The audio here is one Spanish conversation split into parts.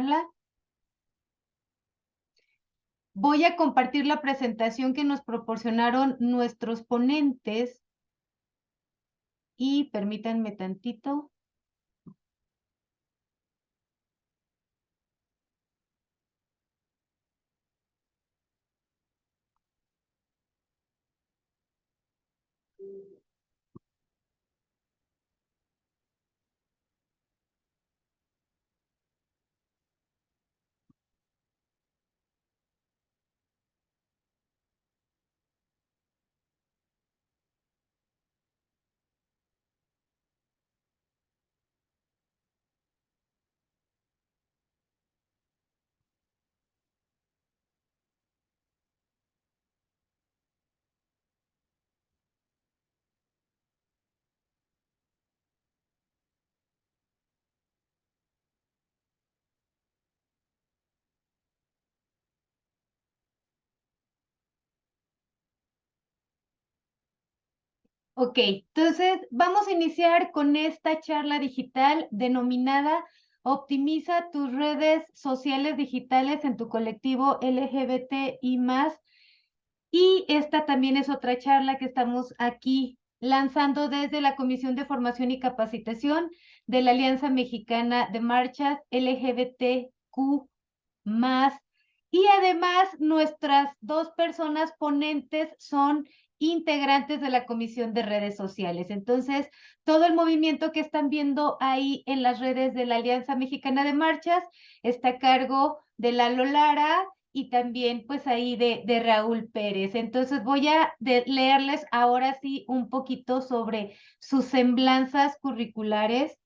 charla. Voy a compartir la presentación que nos proporcionaron nuestros ponentes y permítanme tantito. Ok, entonces vamos a iniciar con esta charla digital denominada Optimiza tus redes sociales digitales en tu colectivo LGBT y más. Y esta también es otra charla que estamos aquí lanzando desde la Comisión de Formación y Capacitación de la Alianza Mexicana de Marchas LGBTQ más. Y además nuestras dos personas ponentes son integrantes de la Comisión de Redes Sociales. Entonces, todo el movimiento que están viendo ahí en las redes de la Alianza Mexicana de Marchas está a cargo de Lalo Lara y también pues ahí de Raúl Pérez. Entonces voy a leerles ahora sí un poquito sobre sus semblanzas curriculares.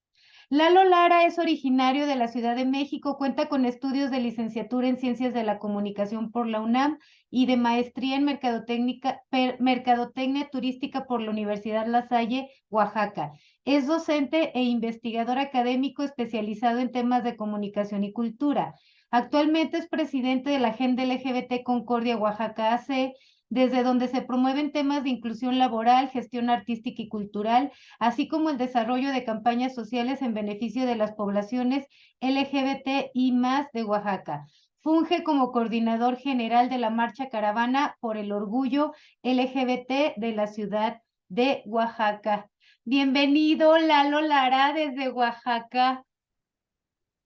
Lalo Lara es originario de la Ciudad de México, cuenta con estudios de licenciatura en Ciencias de la Comunicación por la UNAM y de maestría en Mercadotecnia Turística por la Universidad La Salle, Oaxaca. Es docente e investigador académico especializado en temas de comunicación y cultura. Actualmente es presidente de la Agenda LGBT Concordia Oaxaca AC, desde donde se promueven temas de inclusión laboral, gestión artística y cultural, así como el desarrollo de campañas sociales en beneficio de las poblaciones LGBT y más de Oaxaca. Funge como coordinador general de la Marcha Caravana por el Orgullo LGBT de la ciudad de Oaxaca. Bienvenido, Lalo Lara, desde Oaxaca.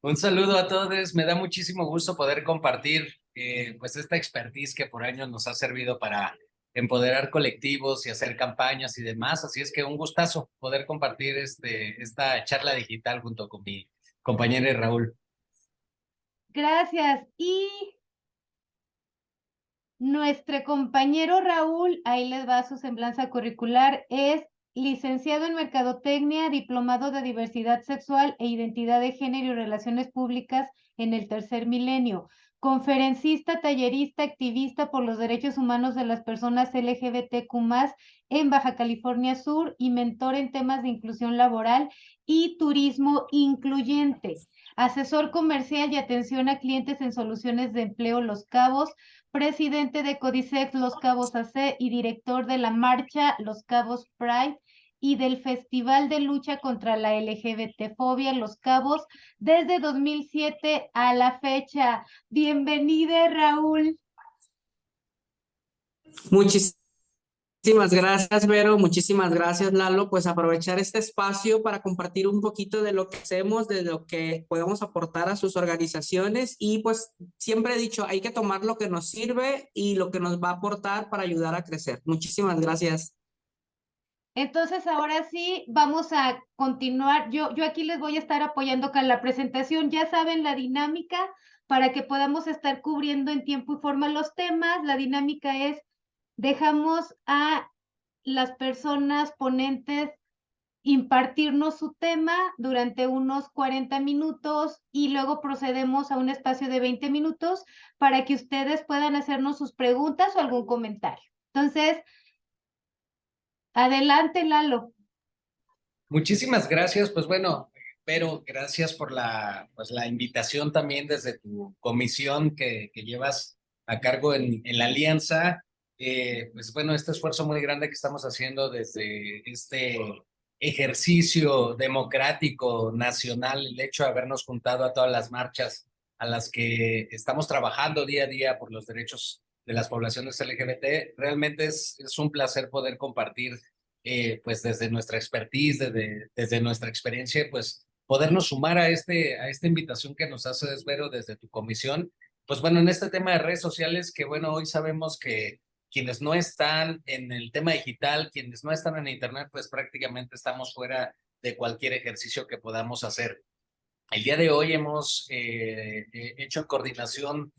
Un saludo a todos, me da muchísimo gusto poder compartir pues esta expertise que por años nos ha servido para empoderar colectivos y hacer campañas y demás, así es que un gustazo poder compartir esta charla digital junto con mi compañero Raúl. Gracias. Y nuestro compañero Raúl, ahí les va su semblanza curricular, es licenciado en Mercadotecnia, diplomado de Diversidad Sexual e Identidad de Género y Relaciones Públicas en el Tercer Milenio, conferencista, tallerista, activista por los derechos humanos de las personas LGBTQ+, en Baja California Sur y mentor en temas de inclusión laboral y turismo incluyente. Asesor comercial y atención a clientes en soluciones de empleo Los Cabos, presidente de Codisex Los Cabos AC y director de la marcha Los Cabos Pride y del Festival de Lucha contra la LGBT-fobia Los Cabos desde 2007 a la fecha. Bienvenida, Raúl. Muchísimas gracias, Vero. Muchísimas gracias, Lalo. Pues aprovechar este espacio para compartir un poquito de lo que hacemos, de lo que podemos aportar a sus organizaciones y pues siempre he dicho, hay que tomar lo que nos sirve y lo que nos va a aportar para ayudar a crecer. Muchísimas gracias. Entonces, ahora sí, vamos a continuar. Yo aquí les voy a estar apoyando con la presentación. Ya saben la dinámica para que podamos estar cubriendo en tiempo y forma los temas. La dinámica es, dejamos a las personas ponentes impartirnos su tema durante unos 40 minutos y luego procedemos a un espacio de 20 minutos para que ustedes puedan hacernos sus preguntas o algún comentario. Entonces, adelante, Lalo. Muchísimas gracias, pues bueno, pero gracias por pues la invitación también desde tu comisión que llevas a cargo en la Alianza. Pues bueno, este esfuerzo muy grande que estamos haciendo desde este ejercicio democrático nacional, el hecho de habernos juntado a todas las marchas a las que estamos trabajando día a día por los derechos de las poblaciones LGBT. Realmente es un placer poder compartir, pues desde nuestra expertise, desde nuestra experiencia, pues podernos sumar a esta invitación que nos haces, Vero, desde tu comisión. Pues bueno, en este tema de redes sociales, que bueno, hoy sabemos que quienes no están en el tema digital, quienes no están en Internet, pues prácticamente estamos fuera de cualquier ejercicio que podamos hacer. El día de hoy hemos hecho en coordinación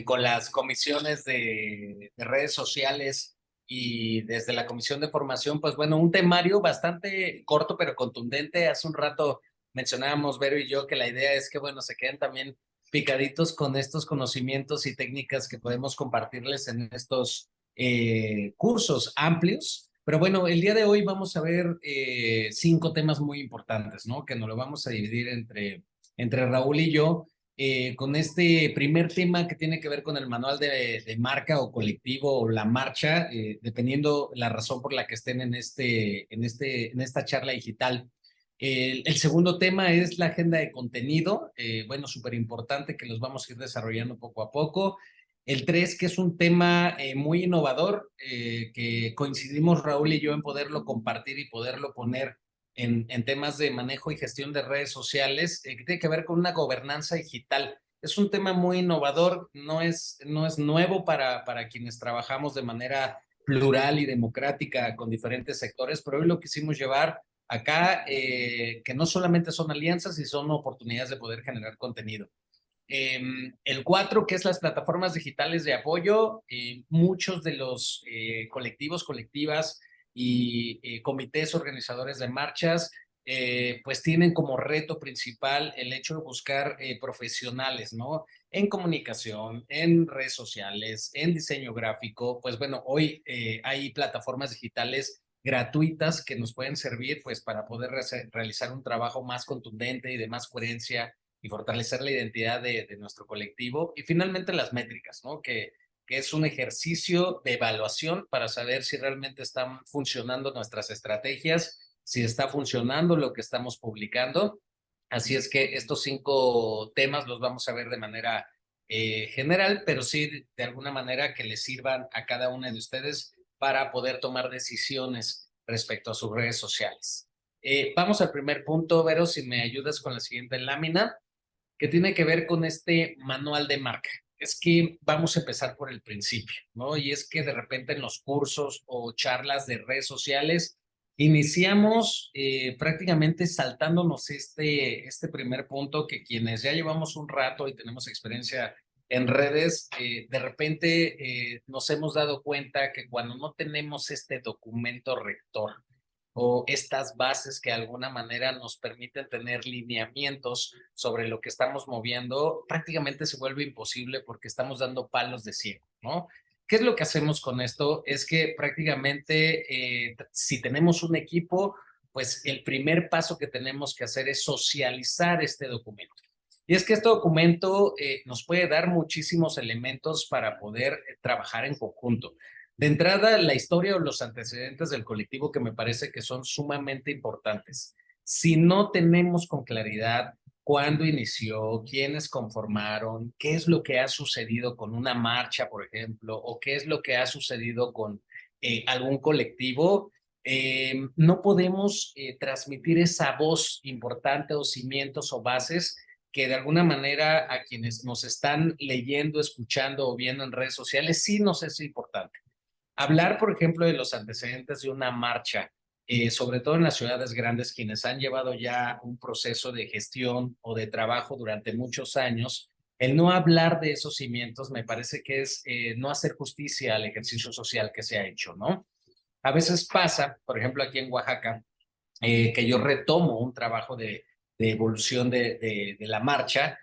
con las comisiones de redes sociales y desde la comisión de formación, pues bueno, un temario bastante corto pero contundente. Hace un rato mencionábamos, Vero y yo, que la idea es que, bueno, se queden también picaditos con estos conocimientos y técnicas que podemos compartirles en estos cursos amplios. Pero bueno, el día de hoy vamos a ver 5 temas muy importantes, ¿no? Que nos lo vamos a dividir entre Raúl y yo, con este primer tema que tiene que ver con el manual de marca o colectivo o la marcha, dependiendo la razón por la que estén en esta charla digital. El segundo tema es la agenda de contenido, bueno, súper importante, que los vamos a ir desarrollando poco a poco. El 3, que es un tema muy innovador, que coincidimos Raúl y yo en poderlo compartir y poderlo poner en temas de manejo y gestión de redes sociales, que tiene que ver con una gobernanza digital. Es un tema muy innovador, no es nuevo para quienes trabajamos de manera plural y democrática con diferentes sectores, pero hoy lo quisimos llevar acá, que no solamente son alianzas y son oportunidades de poder generar contenido. El 4, que es las plataformas digitales de apoyo, muchos de los colectivos, colectivas y comités organizadores de marchas, pues tienen como reto principal el hecho de buscar profesionales, ¿no? En comunicación, en redes sociales, en diseño gráfico. Pues bueno, hoy hay plataformas digitales gratuitas que nos pueden servir pues para poder realizar un trabajo más contundente y de más coherencia y fortalecer la identidad de nuestro colectivo. Y finalmente las métricas, ¿no? Que es un ejercicio de evaluación para saber si realmente están funcionando nuestras estrategias, si está funcionando lo que estamos publicando. Así es que estos 5 temas los vamos a ver de manera general, pero sí de alguna manera que les sirvan a cada uno de ustedes para poder tomar decisiones respecto a sus redes sociales. Vamos al primer punto, Vero, si me ayudas con la siguiente lámina, que tiene que ver con este manual de marca. Es que vamos a empezar por el principio, ¿no? Y es que de repente en los cursos o charlas de redes sociales iniciamos prácticamente saltándonos este primer punto, que quienes ya llevamos un rato y tenemos experiencia en redes, de repente nos hemos dado cuenta que cuando no tenemos este documento rector o estas bases que de alguna manera nos permiten tener lineamientos sobre lo que estamos moviendo, prácticamente se vuelve imposible porque estamos dando palos de ciego, ¿no? ¿Qué es lo que hacemos con esto? Es que prácticamente si tenemos un equipo, pues el primer paso que tenemos que hacer es socializar este documento. Y es que este documento nos puede dar muchísimos elementos para poder trabajar en conjunto. De entrada, la historia o los antecedentes del colectivo, que me parece que son sumamente importantes. Si no tenemos con claridad cuándo inició, quiénes conformaron, qué es lo que ha sucedido con una marcha, por ejemplo, o qué es lo que ha sucedido con algún colectivo, no podemos transmitir esa voz importante o cimientos o bases que de alguna manera a quienes nos están leyendo, escuchando o viendo en redes sociales sí nos es importante. Hablar, por ejemplo, de los antecedentes de una marcha, sobre todo en las ciudades grandes, quienes han llevado ya un proceso de gestión o de trabajo durante muchos años, el no hablar de esos cimientos me parece que es no hacer justicia al ejercicio social que se ha hecho, ¿no? A veces pasa, por ejemplo, aquí en Oaxaca, que yo retomo un trabajo de evolución de la marcha,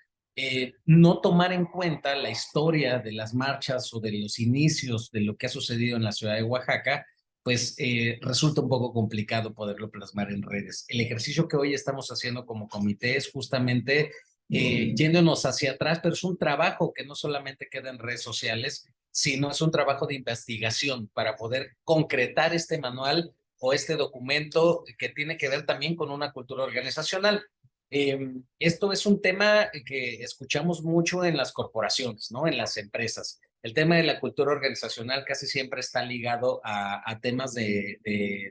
no tomar en cuenta la historia de las marchas o de los inicios de lo que ha sucedido en la ciudad de Oaxaca, pues resulta un poco complicado poderlo plasmar en redes. El ejercicio que hoy estamos haciendo como comité es justamente yéndonos hacia atrás, pero es un trabajo que no solamente queda en redes sociales, sino es un trabajo de investigación para poder concretar este manual o este documento que tiene que ver también con una cultura organizacional. Esto es un tema que escuchamos mucho en las corporaciones, ¿no? En las empresas. El tema de la cultura organizacional casi siempre está ligado a temas de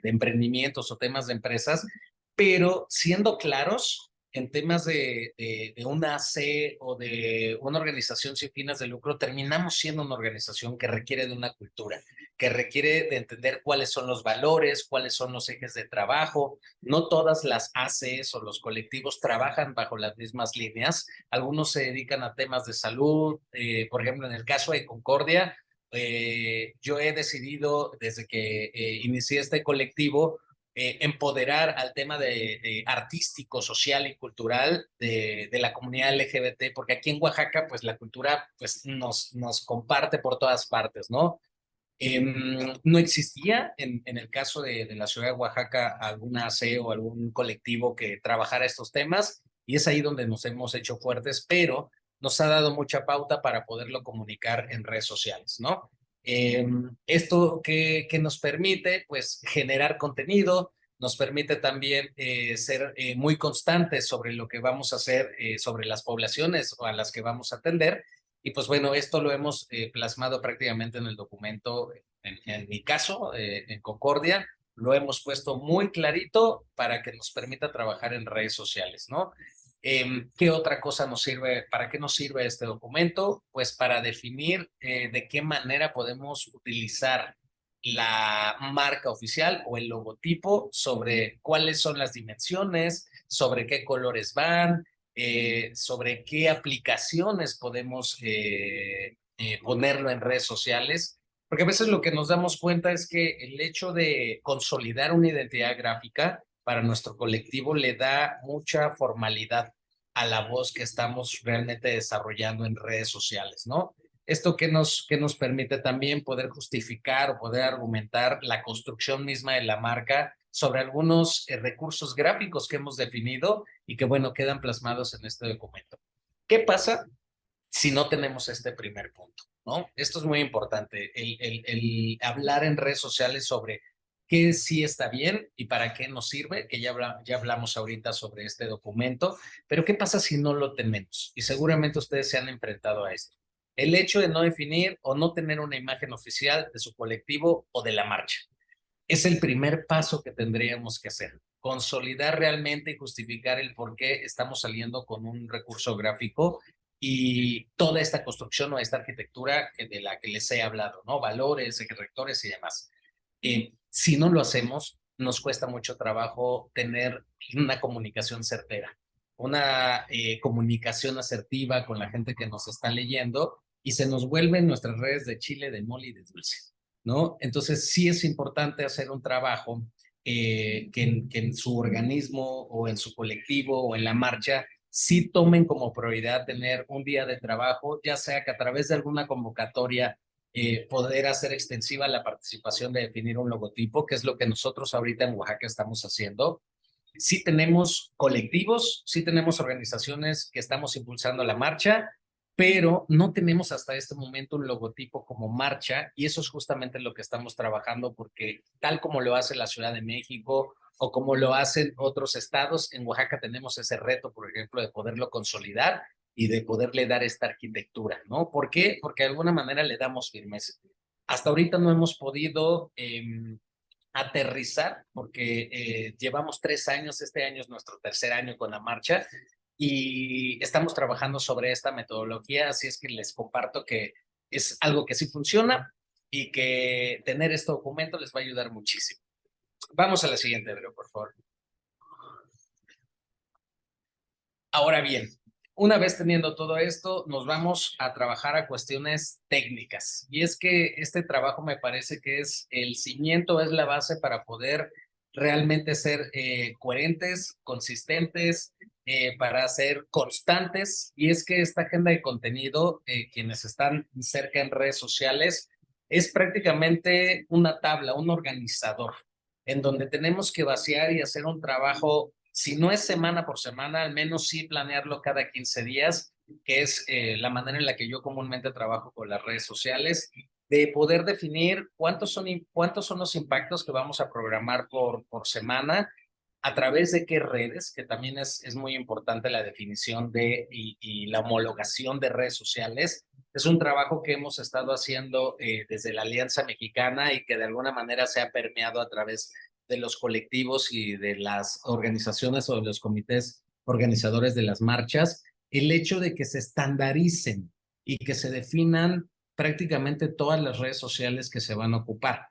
emprendimientos o temas de empresas, pero siendo claros en temas de una AC o de una organización sin fines de lucro, terminamos siendo una organización que requiere de una cultura, que requiere de entender cuáles son los valores, cuáles son los ejes de trabajo. No todas las ACs o los colectivos trabajan bajo las mismas líneas. Algunos se dedican a temas de salud. Por ejemplo, en el caso de Concordia, yo he decidido desde que inicié este colectivo empoderar al tema de artístico, social y cultural de la comunidad LGBT, porque aquí en Oaxaca, pues la cultura pues, nos comparte por todas partes, ¿no? No existía en el caso de la ciudad de Oaxaca alguna AC o algún colectivo que trabajara estos temas y es ahí donde nos hemos hecho fuertes, pero nos ha dado mucha pauta para poderlo comunicar en redes sociales, ¿no? Esto que nos permite, pues, generar contenido, nos permite también ser muy constantes sobre lo que vamos a hacer, sobre las poblaciones a las que vamos a atender. Y pues bueno, esto lo hemos plasmado prácticamente en el documento, en mi caso, en Concordia, lo hemos puesto muy clarito para que nos permita trabajar en redes sociales, ¿no? ¿Qué otra cosa nos sirve? ¿Para qué nos sirve este documento? Pues para definir de qué manera podemos utilizar la marca oficial o el logotipo sobre cuáles son las dimensiones, sobre qué colores van, sobre qué aplicaciones podemos ponerlo en redes sociales, porque a veces lo que nos damos cuenta es que el hecho de consolidar una identidad gráfica para nuestro colectivo le da mucha formalidad a la voz que estamos realmente desarrollando en redes sociales, ¿no? Esto que nos permite también poder justificar o poder argumentar la construcción misma de la marca sobre algunos recursos gráficos que hemos definido y que, bueno, quedan plasmados en este documento. ¿Qué pasa si no tenemos este primer punto? ¿No? Esto es muy importante, el hablar en redes sociales sobre qué sí está bien y para qué nos sirve, que ya hablamos ahorita sobre este documento, pero ¿qué pasa si no lo tenemos? Y seguramente ustedes se han enfrentado a esto. El hecho de no definir o no tener una imagen oficial de su colectivo o de la marcha es el primer paso que tendríamos que hacer. Consolidar realmente y justificar el por qué estamos saliendo con un recurso gráfico y toda esta construcción o esta arquitectura de la que les he hablado, ¿no? Valores, ejes rectores y demás. Si no lo hacemos, nos cuesta mucho trabajo tener una comunicación certera, una comunicación asertiva con la gente que nos está leyendo y se nos vuelven nuestras redes de chile, de mole y de dulce, ¿no? Entonces sí es importante hacer un trabajo que en su organismo o en su colectivo o en la marcha sí tomen como prioridad tener un día de trabajo, ya sea que a través de alguna convocatoria poder hacer extensiva la participación de definir un logotipo, que es lo que nosotros ahorita en Oaxaca estamos haciendo. Sí tenemos colectivos, sí tenemos organizaciones que estamos impulsando la marcha, pero no tenemos hasta este momento un logotipo como marcha y eso es justamente lo que estamos trabajando porque tal como lo hace la Ciudad de México o como lo hacen otros estados, en Oaxaca tenemos ese reto, por ejemplo, de poderlo consolidar y de poderle dar esta arquitectura, ¿no? ¿Por qué? Porque de alguna manera le damos firmeza. Hasta ahorita no hemos podido aterrizar, porque llevamos 3 años, este año es nuestro tercer año con la marcha y estamos trabajando sobre esta metodología, así es que les comparto que es algo que sí funciona y que tener este documento les va a ayudar muchísimo. Vamos a la siguiente, Vero, por favor. Ahora bien, una vez teniendo todo esto, nos vamos a trabajar a cuestiones técnicas. Y es que este trabajo me parece que es el cimiento, es la base para poder realmente ser coherentes, consistentes, para ser constantes. Y es que esta agenda de contenido, quienes están cerca en redes sociales, es prácticamente una tabla, un organizador, en donde tenemos que vaciar y hacer un trabajo si no es semana por semana, al menos sí planearlo cada 15 días, que es la manera en la que yo comúnmente trabajo con las redes sociales, de poder definir cuántos son los impactos que vamos a programar por semana, a través de qué redes, que también es muy importante la definición y la homologación de redes sociales. Es un trabajo que hemos estado haciendo desde la Alianza Mexicana y que de alguna manera se ha permeado a través de los colectivos y de las organizaciones o de los comités organizadores de las marchas, el hecho de que se estandaricen y que se definan prácticamente todas las redes sociales que se van a ocupar.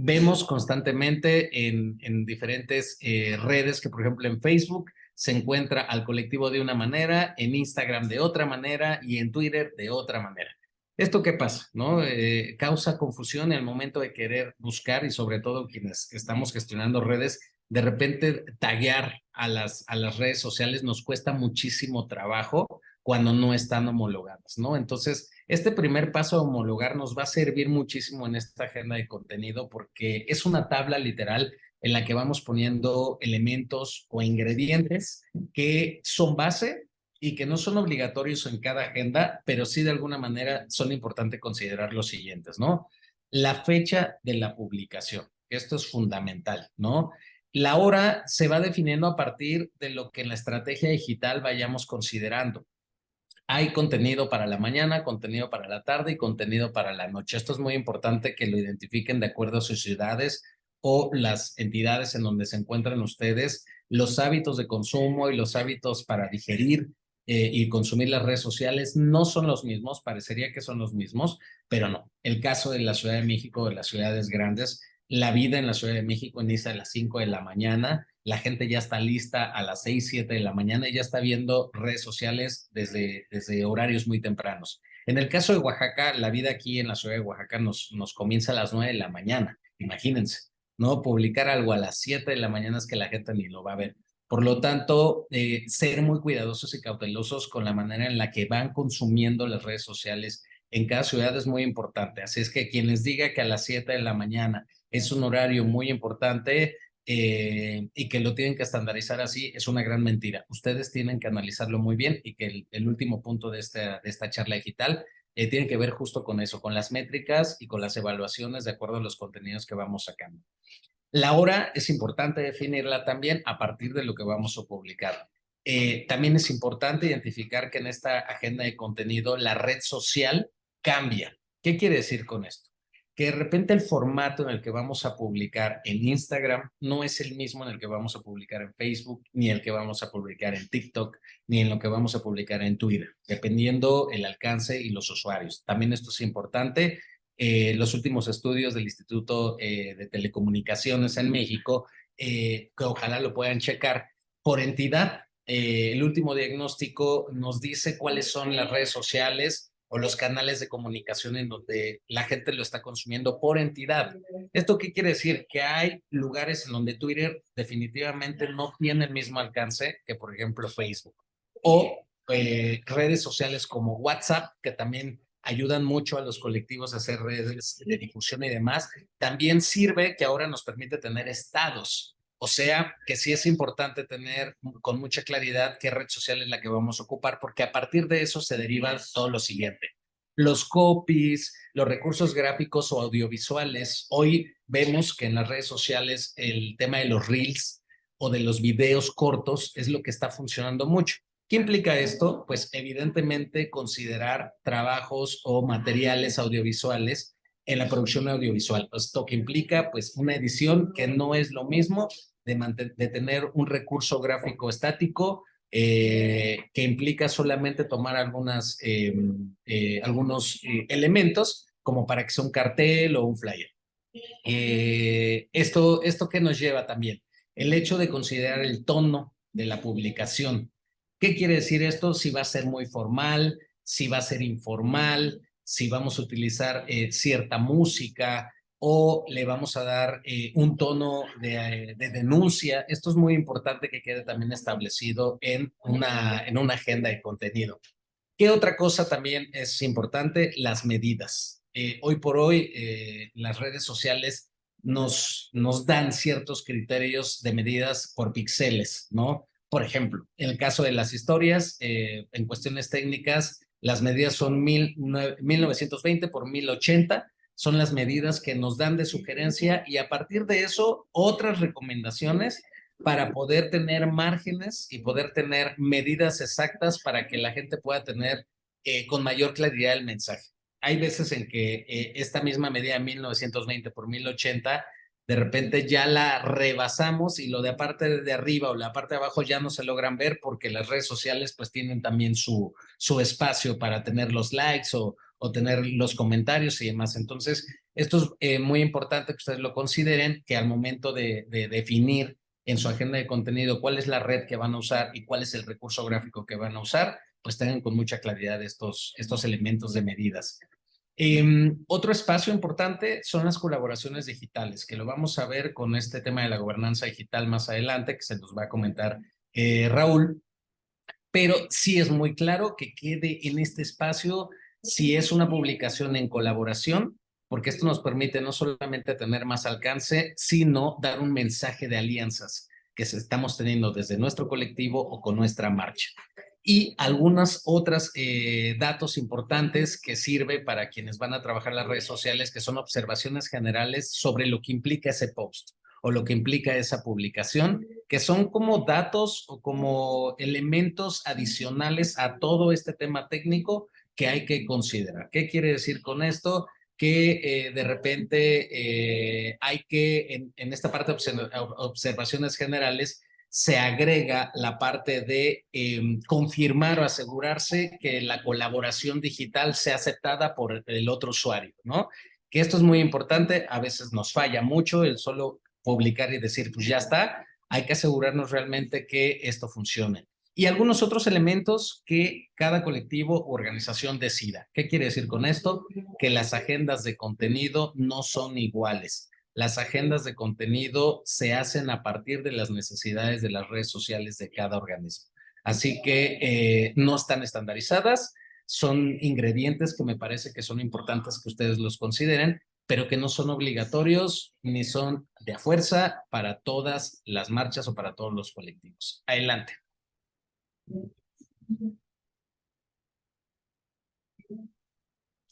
Vemos constantemente en diferentes redes que, por ejemplo, en Facebook se encuentra al colectivo de una manera, en Instagram de otra manera y en Twitter de otra manera. ¿Esto qué pasa? ¿No? Causa confusión en el momento de querer buscar y sobre todo quienes estamos gestionando redes, de repente taguear a las redes sociales nos cuesta muchísimo trabajo cuando no están homologadas, ¿no? Entonces, este primer paso a homologar nos va a servir muchísimo en esta agenda de contenido porque es una tabla literal en la que vamos poniendo elementos o ingredientes que son base y que no son obligatorios en cada agenda, pero sí de alguna manera son importantes considerar los siguientes, ¿no? La fecha de la publicación, esto es fundamental, ¿no? La hora se va definiendo a partir de lo que en la estrategia digital vayamos considerando. Hay contenido para la mañana, contenido para la tarde y contenido para la noche. Esto es muy importante que lo identifiquen de acuerdo a sus ciudades o las entidades en donde se encuentran ustedes. Los hábitos de consumo y los hábitos para digerir y consumir las redes sociales no son los mismos, parecería que son los mismos, pero no. El caso de la Ciudad de México, de las ciudades grandes, la vida en la Ciudad de México inicia a las 5 de la mañana, la gente ya está lista a las 6, 7 de la mañana y ya está viendo redes sociales desde horarios muy tempranos. En el caso de Oaxaca, la vida aquí en la ciudad de Oaxaca nos comienza a las 9 de la mañana, imagínense, ¿no? Publicar algo a las 7 de la mañana es que la gente ni lo va a ver. Por lo tanto, ser muy cuidadosos y cautelosos con la manera en la que van consumiendo las redes sociales en cada ciudad es muy importante. Así es que quien les diga que a las 7 de la mañana es un horario muy importante y que lo tienen que estandarizar así, es una gran mentira. Ustedes tienen que analizarlo muy bien y que el último punto de esta charla digital tiene que ver justo con eso, con las métricas y con las evaluaciones de acuerdo a los contenidos que vamos sacando. La hora es importante definirla también a partir de lo que vamos a publicar. También es importante identificar que en esta agenda de contenido la red social cambia. ¿Qué quiere decir con esto? Que de repente el formato en el que vamos a publicar en Instagram no es el mismo en el que vamos a publicar en Facebook, ni el que vamos a publicar en TikTok, ni en lo que vamos a publicar en Twitter, dependiendo el alcance y los usuarios. También esto es importante. Los últimos estudios del Instituto de Telecomunicaciones en México, que ojalá lo puedan checar, por entidad, el último diagnóstico nos dice cuáles son las redes sociales o los canales de comunicación en donde la gente lo está consumiendo por entidad. ¿Esto qué quiere decir? Que hay lugares en donde Twitter definitivamente no tiene el mismo alcance que, por ejemplo, Facebook. O redes sociales como WhatsApp, que también ayudan mucho a los colectivos a hacer redes de difusión y demás. También sirve que ahora nos permite tener estados. O sea, que sí es importante tener con mucha claridad qué red social es la que vamos a ocupar, porque a partir de eso se deriva todo lo siguiente. Los copies, los recursos gráficos o audiovisuales. Hoy vemos que en las redes sociales el tema de los reels o de los videos cortos es lo que está funcionando mucho. ¿Qué implica esto? Pues evidentemente considerar trabajos o materiales audiovisuales en la producción audiovisual. Esto que implica pues una edición que no es lo mismo de tener un recurso gráfico estático que implica solamente tomar algunos elementos como para que sea un cartel o un flyer. Esto que nos lleva también, el hecho de considerar el tono de la publicación. ¿Qué quiere decir esto? Si va a ser muy formal, si va a ser informal, si vamos a utilizar cierta música o le vamos a dar un tono de denuncia. Esto es muy importante que quede también establecido en una agenda de contenido. ¿Qué otra cosa también es importante? Las medidas. Hoy por hoy, las redes sociales nos dan ciertos criterios de medidas por píxeles, ¿no? Por ejemplo, en el caso de las historias, en cuestiones técnicas, las medidas son 1920 por 1080, son las medidas que nos dan de sugerencia y a partir de eso, otras recomendaciones para poder tener márgenes y poder tener medidas exactas para que la gente pueda tener con mayor claridad el mensaje. Hay veces en que esta misma medida de 1920 por 1080, de repente ya la rebasamos y lo de parte de arriba o la parte de abajo ya no se logran ver porque las redes sociales pues tienen también su espacio para tener los likes o tener los comentarios y demás. Entonces, esto es muy importante que ustedes lo consideren, que al momento de definir en su agenda de contenido cuál es la red que van a usar y cuál es el recurso gráfico que van a usar, pues tengan con mucha claridad estos elementos de medidas. Otro espacio importante son las colaboraciones digitales, que lo vamos a ver con este tema de la gobernanza digital más adelante, que se nos va a comentar Raúl, pero sí es muy claro que quede en este espacio si es una publicación en colaboración, porque esto nos permite no solamente tener más alcance, sino dar un mensaje de alianzas que estamos teniendo desde nuestro colectivo o con nuestra marcha. Y algunas otras datos importantes que sirve para quienes van a trabajar en las redes sociales, que son observaciones generales sobre lo que implica ese post o lo que implica esa publicación, que son como datos o como elementos adicionales a todo este tema técnico que hay que considerar. ¿Qué quiere decir con esto? Que de repente hay que, en esta parte de observaciones generales, se agrega la parte de confirmar o asegurarse que la colaboración digital sea aceptada por el otro usuario, ¿no? Que esto es muy importante, a veces nos falla mucho el solo publicar y decir, pues ya está, hay que asegurarnos realmente que esto funcione. Y algunos otros elementos que cada colectivo o organización decida. ¿Qué quiere decir con esto? Que las agendas de contenido no son iguales. Las agendas de contenido se hacen a partir de las necesidades de las redes sociales de cada organismo. Así que no están estandarizadas, son ingredientes que me parece que son importantes que ustedes los consideren, pero que no son obligatorios ni son de a fuerza para todas las marchas o para todos los colectivos. Adelante.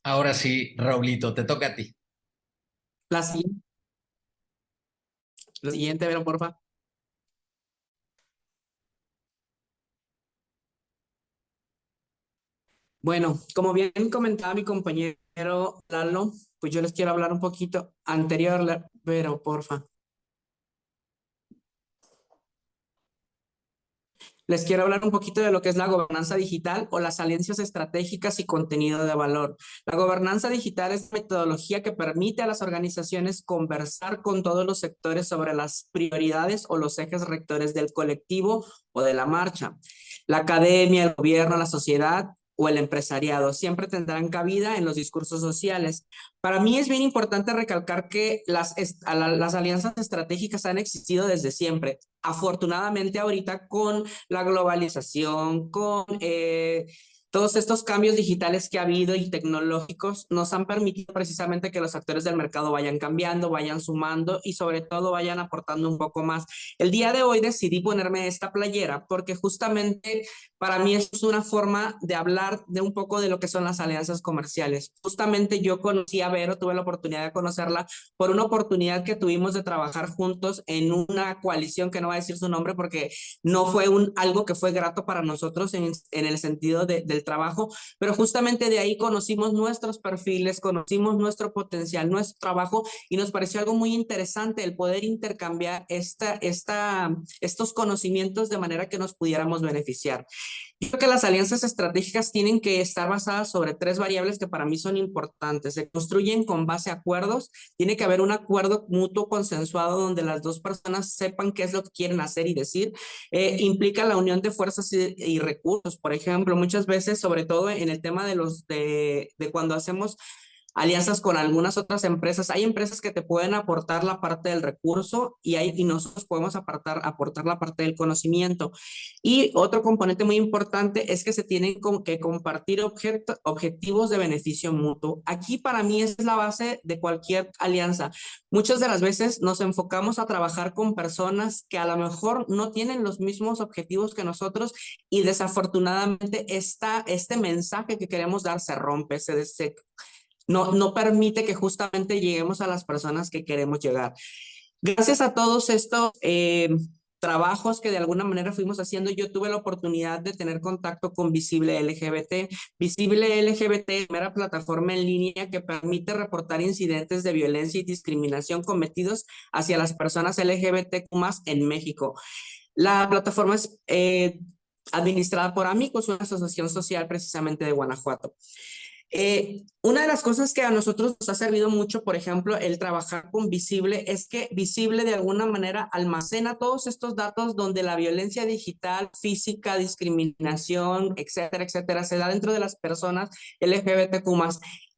Ahora sí, Raulito, te toca a ti. La siguiente, Vero, porfa. Bueno, como bien comentaba mi compañero Lalo, pues yo les quiero hablar un poquito anterior, Vero, porfa. Les quiero hablar un poquito de lo que es la gobernanza digital o las alianzas estratégicas y contenido de valor. La gobernanza digital es metodología que permite a las organizaciones conversar con todos los sectores sobre las prioridades o los ejes rectores del colectivo o de la marcha. La academia, el gobierno, la sociedad o el empresariado siempre tendrán cabida en los discursos sociales. Para mí es bien importante recalcar que las alianzas estratégicas han existido desde siempre. Afortunadamente ahorita con la globalización, con todos estos cambios digitales que ha habido y tecnológicos nos han permitido precisamente que los actores del mercado vayan cambiando, vayan sumando y sobre todo vayan aportando un poco más. El día de hoy decidí ponerme esta playera porque justamente para mí es una forma de hablar de un poco de lo que son las alianzas comerciales. Justamente yo conocí a Vero, tuve la oportunidad de conocerla por una oportunidad que tuvimos de trabajar juntos en una coalición que no va a decir su nombre porque no fue algo que fue grato para nosotros en el sentido del trabajo, pero justamente de ahí conocimos nuestros perfiles, conocimos nuestro potencial, nuestro trabajo y nos pareció algo muy interesante el poder intercambiar estos conocimientos de manera que nos pudiéramos beneficiar. Yo creo que las alianzas estratégicas tienen que estar basadas sobre tres variables que para mí son importantes. Se construyen con base a acuerdos. Tiene que haber un acuerdo mutuo consensuado donde las dos personas sepan qué es lo que quieren hacer y decir. Implica la unión de fuerzas y recursos. Por ejemplo, muchas veces, sobre todo en el tema de cuando hacemos alianzas con algunas otras empresas. Hay empresas que te pueden aportar la parte del recurso y nosotros podemos aportar la parte del conocimiento. Y otro componente muy importante es que se tienen que compartir objetivos de beneficio mutuo. Aquí para mí es la base de cualquier alianza. Muchas de las veces nos enfocamos a trabajar con personas que a lo mejor no tienen los mismos objetivos que nosotros y desafortunadamente este mensaje que queremos dar se rompe, no permite que justamente lleguemos a las personas que queremos llegar. Gracias a todos estos trabajos que de alguna manera fuimos haciendo, yo tuve la oportunidad de tener contacto con Visible LGBT. Visible LGBT es la primera plataforma en línea que permite reportar incidentes de violencia y discriminación cometidos hacia las personas LGBTQ+ en México. La plataforma es administrada por Amicus, una asociación social precisamente de Guanajuato. Una de las cosas que a nosotros nos ha servido mucho, por ejemplo, el trabajar con Visible, es que Visible de alguna manera almacena todos estos datos donde la violencia digital, física, discriminación, etcétera, etcétera, se da dentro de las personas LGBTQ+.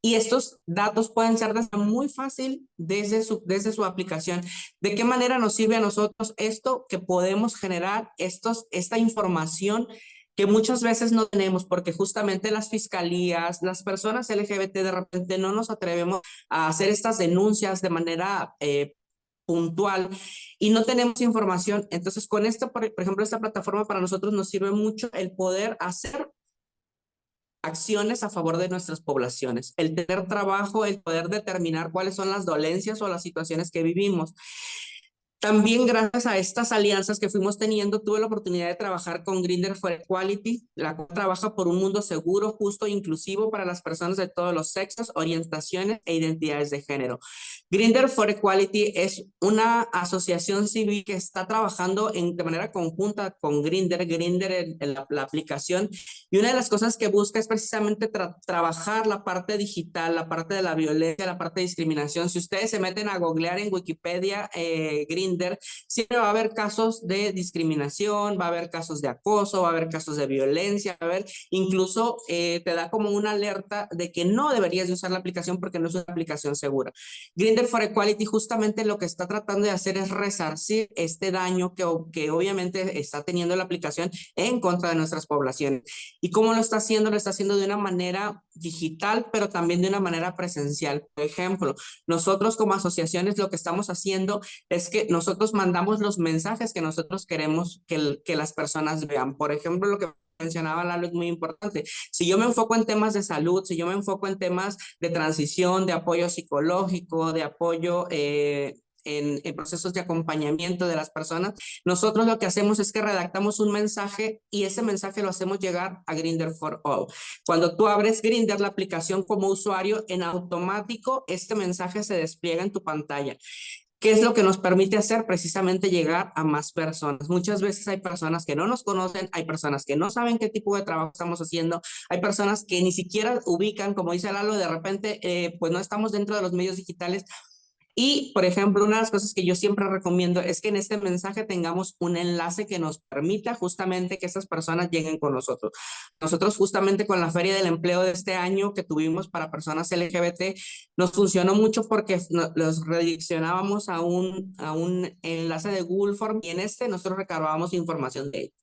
Y estos datos pueden ser muy fácil desde su aplicación. ¿De qué manera nos sirve a nosotros esto? Que podemos generar esta información que muchas veces no tenemos, porque justamente las fiscalías, las personas LGBT de repente no nos atrevemos a hacer estas denuncias de manera puntual y no tenemos información. Entonces, con esto, por ejemplo, esta plataforma para nosotros nos sirve mucho el poder hacer acciones a favor de nuestras poblaciones, el tener trabajo, el poder determinar cuáles son las dolencias o las situaciones que vivimos. También gracias a estas alianzas que fuimos teniendo, tuve la oportunidad de trabajar con Grindr for Equality, la cual trabaja por un mundo seguro, justo e inclusivo para las personas de todos los sexos, orientaciones e identidades de género. Grindr for Equality es una asociación civil que está trabajando de manera conjunta con Grindr, la aplicación, y una de las cosas que busca es precisamente trabajar la parte digital, la parte de la violencia, la parte de discriminación. Si ustedes se meten a googlear en Wikipedia, Grindr, siempre va a haber casos de discriminación, va a haber casos de acoso, va a haber casos de violencia, va a haber, incluso te da como una alerta de que no deberías de usar la aplicación porque no es una aplicación segura. Grindr for Equality justamente lo que está tratando de hacer es resarcir este daño que obviamente está teniendo la aplicación en contra de nuestras poblaciones. ¿Y cómo lo está haciendo? Lo está haciendo de una manera digital, pero también de una manera presencial. Por ejemplo, nosotros como asociaciones lo que estamos haciendo es que nosotros mandamos los mensajes que nosotros queremos que las personas vean. Por ejemplo, lo que mencionaba Lalo es muy importante. Si yo me enfoco en temas de salud, si yo me enfoco en temas de transición, de apoyo psicológico, de apoyo en procesos de acompañamiento de las personas, nosotros lo que hacemos es que redactamos un mensaje y ese mensaje lo hacemos llegar a Grindr for All. Cuando tú abres Grindr, la aplicación como usuario, en automático este mensaje se despliega en tu pantalla. ¿Qué es lo que nos permite hacer? Precisamente llegar a más personas. Muchas veces hay personas que no nos conocen, hay personas que no saben qué tipo de trabajo estamos haciendo, hay personas que ni siquiera ubican, como dice Lalo, de repente pues no estamos dentro de los medios digitales. Y, por ejemplo, una de las cosas que yo siempre recomiendo es que en este mensaje tengamos un enlace que nos permita justamente que esas personas lleguen con nosotros. Nosotros justamente con la Feria del Empleo de este año que tuvimos para personas LGBT, nos funcionó mucho porque los redireccionábamos a un enlace de Google Form y en nosotros recabábamos información de ellos.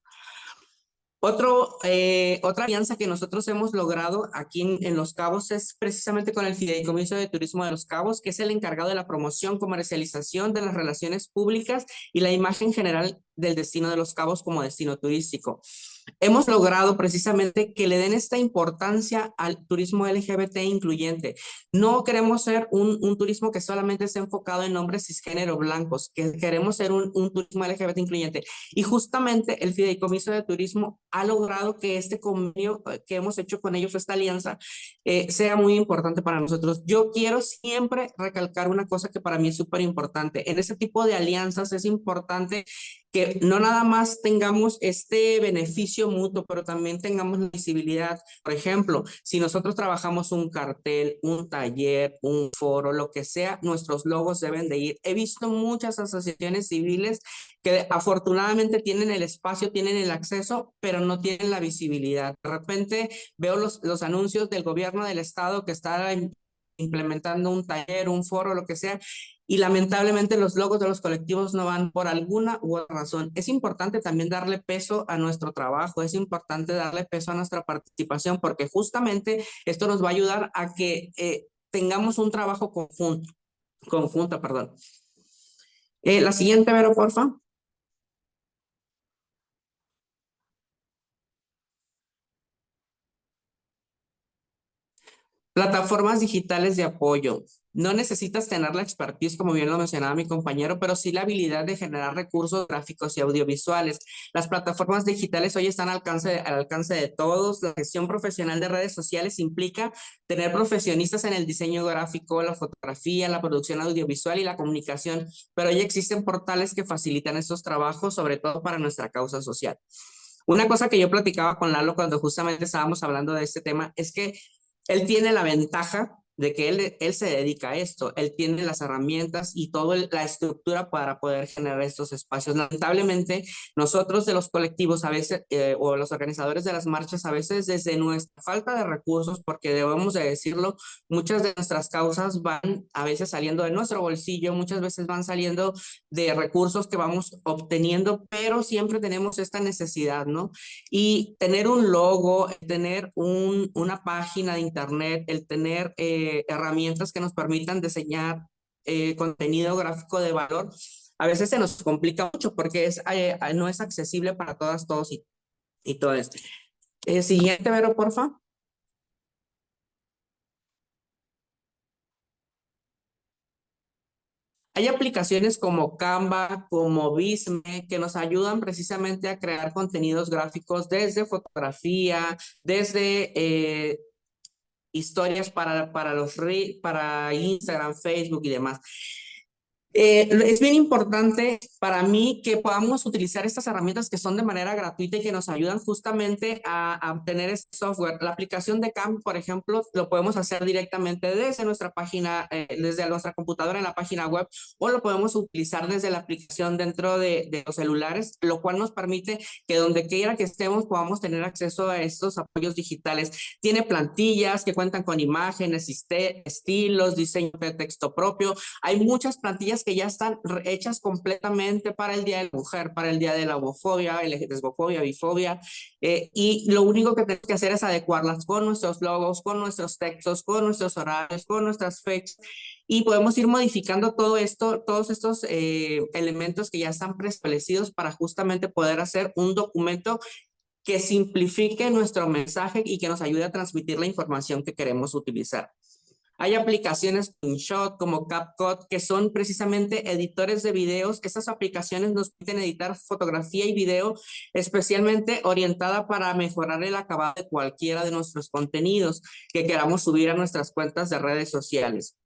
Otra alianza que nosotros hemos logrado aquí en Los Cabos es precisamente con el Fideicomiso de Turismo de Los Cabos, que es el encargado de la promoción, comercialización de las relaciones públicas y la imagen general del destino de Los Cabos como destino turístico. Hemos logrado precisamente que le den esta importancia al turismo LGBT incluyente. No queremos ser un turismo que solamente esté enfocado en hombres cisgénero blancos, que queremos ser un turismo LGBT incluyente. Y justamente el Fideicomiso de Turismo ha logrado que este convenio que hemos hecho con ellos, esta alianza, sea muy importante para nosotros. Yo quiero siempre recalcar una cosa que para mí es súper importante. En este tipo de alianzas es importante que no nada más tengamos este beneficio mutuo, pero también tengamos la visibilidad. Por ejemplo, si nosotros trabajamos un cartel, un taller, un foro, lo que sea, nuestros logos deben de ir. He visto muchas asociaciones civiles que afortunadamente tienen el espacio, tienen el acceso, pero no tienen la visibilidad. De repente veo los anuncios del gobierno del estado que está implementando un taller, un foro, lo que sea, y lamentablemente los logos de los colectivos no van por alguna u otra razón. Es importante también darle peso a nuestro trabajo, es importante darle peso a nuestra participación, porque justamente esto nos va a ayudar a que tengamos un trabajo conjunto, perdón. La siguiente, Vero, porfa. Plataformas digitales de apoyo. No necesitas tener la expertise, como bien lo mencionaba mi compañero, pero sí la habilidad de generar recursos gráficos y audiovisuales. Las plataformas digitales hoy están al alcance de todos. La gestión profesional de redes sociales implica tener profesionistas en el diseño gráfico, la fotografía, la producción audiovisual y la comunicación, pero hoy existen portales que facilitan estos trabajos, sobre todo para nuestra causa social. Una cosa que yo platicaba con Lalo cuando justamente estábamos hablando de este tema es que él tiene la ventaja de que él se dedica a esto, él tiene las herramientas y toda la estructura para poder generar estos espacios. Lamentablemente, nosotros de los colectivos a veces, o los organizadores de las marchas, a veces desde nuestra falta de recursos, porque debemos de decirlo, muchas de nuestras causas van a veces saliendo de nuestro bolsillo, muchas veces van saliendo de recursos que vamos obteniendo, pero siempre tenemos esta necesidad, ¿no? Y tener un logo, tener una página de internet, el tener herramientas que nos permitan diseñar contenido gráfico de valor, a veces se nos complica mucho porque no es accesible para todas, todos y todas. Siguiente, Vero, porfa. Hay aplicaciones como Canva, como Visme, que nos ayudan precisamente a crear contenidos gráficos desde fotografía, desde historias para Instagram, Facebook y demás. Es bien importante para mí que podamos utilizar estas herramientas que son de manera gratuita y que nos ayudan justamente a obtener este software. La aplicación de Canva, por ejemplo, lo podemos hacer directamente desde nuestra página, desde nuestra computadora en la página web, o lo podemos utilizar desde la aplicación dentro de los celulares, lo cual nos permite que donde quiera que estemos podamos tener acceso a estos apoyos digitales. Tiene plantillas que cuentan con imágenes, estilos, diseño de texto propio. Hay muchas plantillas que ya están hechas completamente para el Día de la Mujer, para el Día de la homofobia, lesbofobia, bifobia, y lo único que tenemos que hacer es adecuarlas con nuestros logos, con nuestros textos, con nuestros horarios, con nuestras fechas, y podemos ir modificando todo esto, todos estos elementos que ya están preestablecidos para justamente poder hacer un documento que simplifique nuestro mensaje y que nos ayude a transmitir la información que queremos utilizar. Hay aplicaciones como InShot, como CapCut, que son precisamente editores de videos. Estas aplicaciones nos permiten editar fotografía y video, especialmente orientada para mejorar el acabado de cualquiera de nuestros contenidos que queramos subir a nuestras cuentas de redes sociales.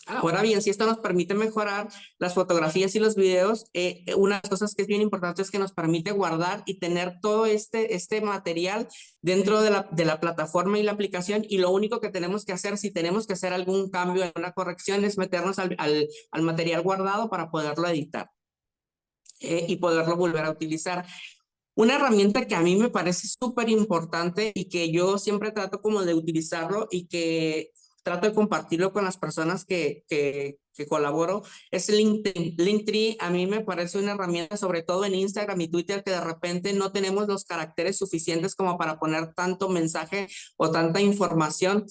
Ahora bien, si esto nos permite mejorar las fotografías y los videos, una de las cosas que es bien importante es que nos permite guardar y tener todo este material dentro de la plataforma y la aplicación, y lo único que tenemos que hacer, si tenemos que hacer algún cambio, alguna corrección, es meternos al material guardado para poderlo editar y poderlo volver a utilizar. Una herramienta que a mí me parece súper importante y que yo siempre trato como de utilizarlo y que trato de compartirlo con las personas que colaboro, es Linktree. A mí me parece una herramienta, sobre todo en Instagram y Twitter, que de repente no tenemos los caracteres suficientes como para poner tanto mensaje o tanta información.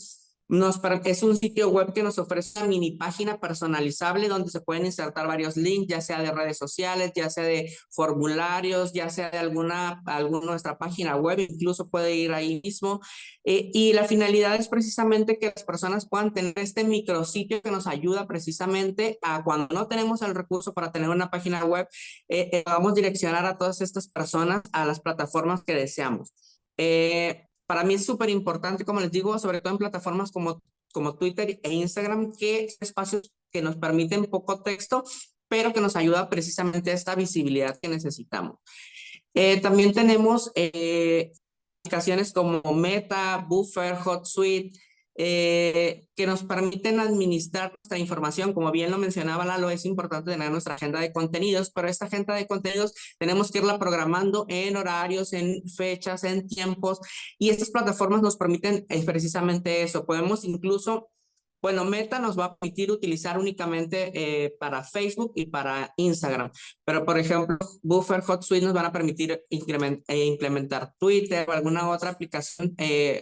Es un sitio web que nos ofrece una mini página personalizable donde se pueden insertar varios links, ya sea de redes sociales, ya sea de formularios, ya sea de alguna nuestra página web, incluso puede ir ahí mismo. Y la finalidad es precisamente que las personas puedan tener este micrositio que nos ayuda precisamente a cuando no tenemos el recurso para tener una página web, vamos a direccionar a todas estas personas a las plataformas que deseamos. Para mí es súper importante, como les digo, sobre todo en plataformas como Twitter e Instagram, que espacios que nos permiten poco texto, pero que nos ayuda precisamente a esta visibilidad que necesitamos. También tenemos aplicaciones como Meta, Buffer, HotSuite, que nos permiten administrar nuestra información. Como bien lo mencionaba Lalo, es importante tener nuestra agenda de contenidos, pero esta agenda de contenidos tenemos que irla programando en horarios, en fechas, en tiempos, y estas plataformas nos permiten precisamente eso. Podemos incluso, bueno, Meta nos va a permitir utilizar únicamente para Facebook y para Instagram, pero por ejemplo, Buffer, HotSuite nos van a permitir implementar Twitter o alguna otra aplicación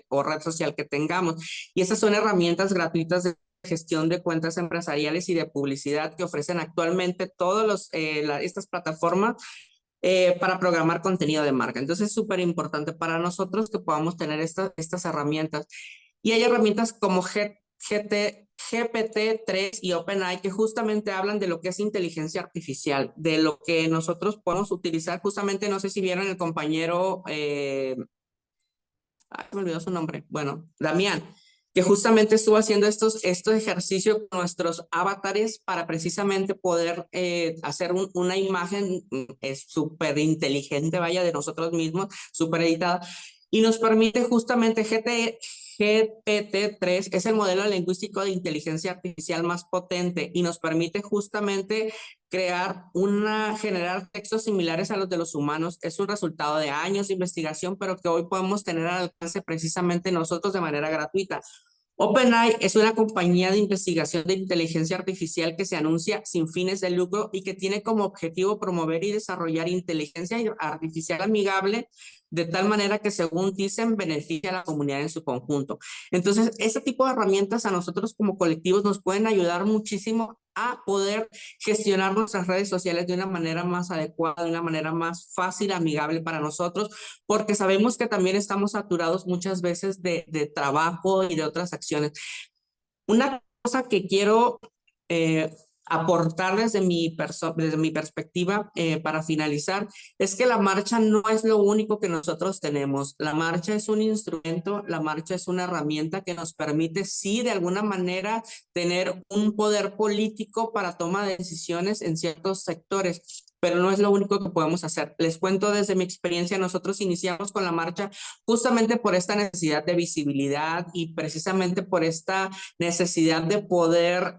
o red social que tengamos. Y esas son herramientas gratuitas de gestión de cuentas empresariales y de publicidad que ofrecen actualmente todas estas plataformas para programar contenido de marca. Entonces es súper importante para nosotros que podamos tener estas herramientas. Y hay herramientas como GPT-3 y OpenAI, que justamente hablan de lo que es inteligencia artificial, de lo que nosotros podemos utilizar. Justamente, no sé si vieron el compañero, me olvidó su nombre, bueno, Damián, que justamente estuvo haciendo estos ejercicios con nuestros avatares para precisamente poder hacer una imagen súper inteligente, vaya, de nosotros mismos, súper editada, y nos permite justamente GPT-3 es el modelo lingüístico de inteligencia artificial más potente y nos permite justamente generar textos similares a los de los humanos. Es un resultado de años de investigación, pero que hoy podemos tener al alcance precisamente nosotros de manera gratuita. OpenAI es una compañía de investigación de inteligencia artificial que se anuncia sin fines de lucro y que tiene como objetivo promover y desarrollar inteligencia artificial amigable de tal manera que, según dicen, beneficia a la comunidad en su conjunto. Entonces, este tipo de herramientas a nosotros como colectivos nos pueden ayudar muchísimo a poder gestionar nuestras redes sociales de una manera más adecuada, de una manera más fácil, amigable para nosotros, porque sabemos que también estamos saturados muchas veces de trabajo y de otras acciones. Una cosa que quiero aportar desde mi perspectiva para finalizar es que la marcha no es lo único que nosotros tenemos. La marcha es un instrumento, la marcha es una herramienta que nos permite, sí, de alguna manera, tener un poder político para toma de decisiones en ciertos sectores, pero no es lo único que podemos hacer. Les cuento desde mi experiencia, nosotros iniciamos con la marcha justamente por esta necesidad de visibilidad y precisamente por esta necesidad de poder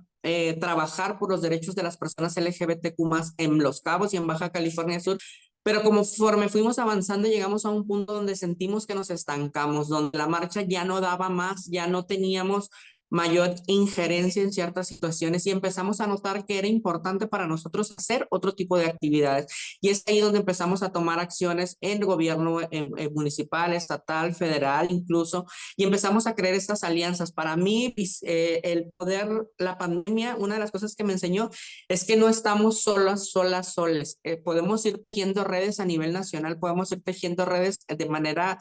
trabajar por los derechos de las personas LGBTQ+ en Los Cabos y en Baja California Sur. Pero conforme fuimos avanzando, llegamos a un punto donde sentimos que nos estancamos, donde la marcha ya no daba más, ya no teníamos mayor injerencia en ciertas situaciones y empezamos a notar que era importante para nosotros hacer otro tipo de actividades. Y es ahí donde empezamos a tomar acciones en el gobierno municipal, estatal, federal incluso, y empezamos a crear estas alianzas. Para mí, la pandemia, una de las cosas que me enseñó es que no estamos solas. Podemos ir tejiendo redes a nivel nacional, podemos ir tejiendo redes de manera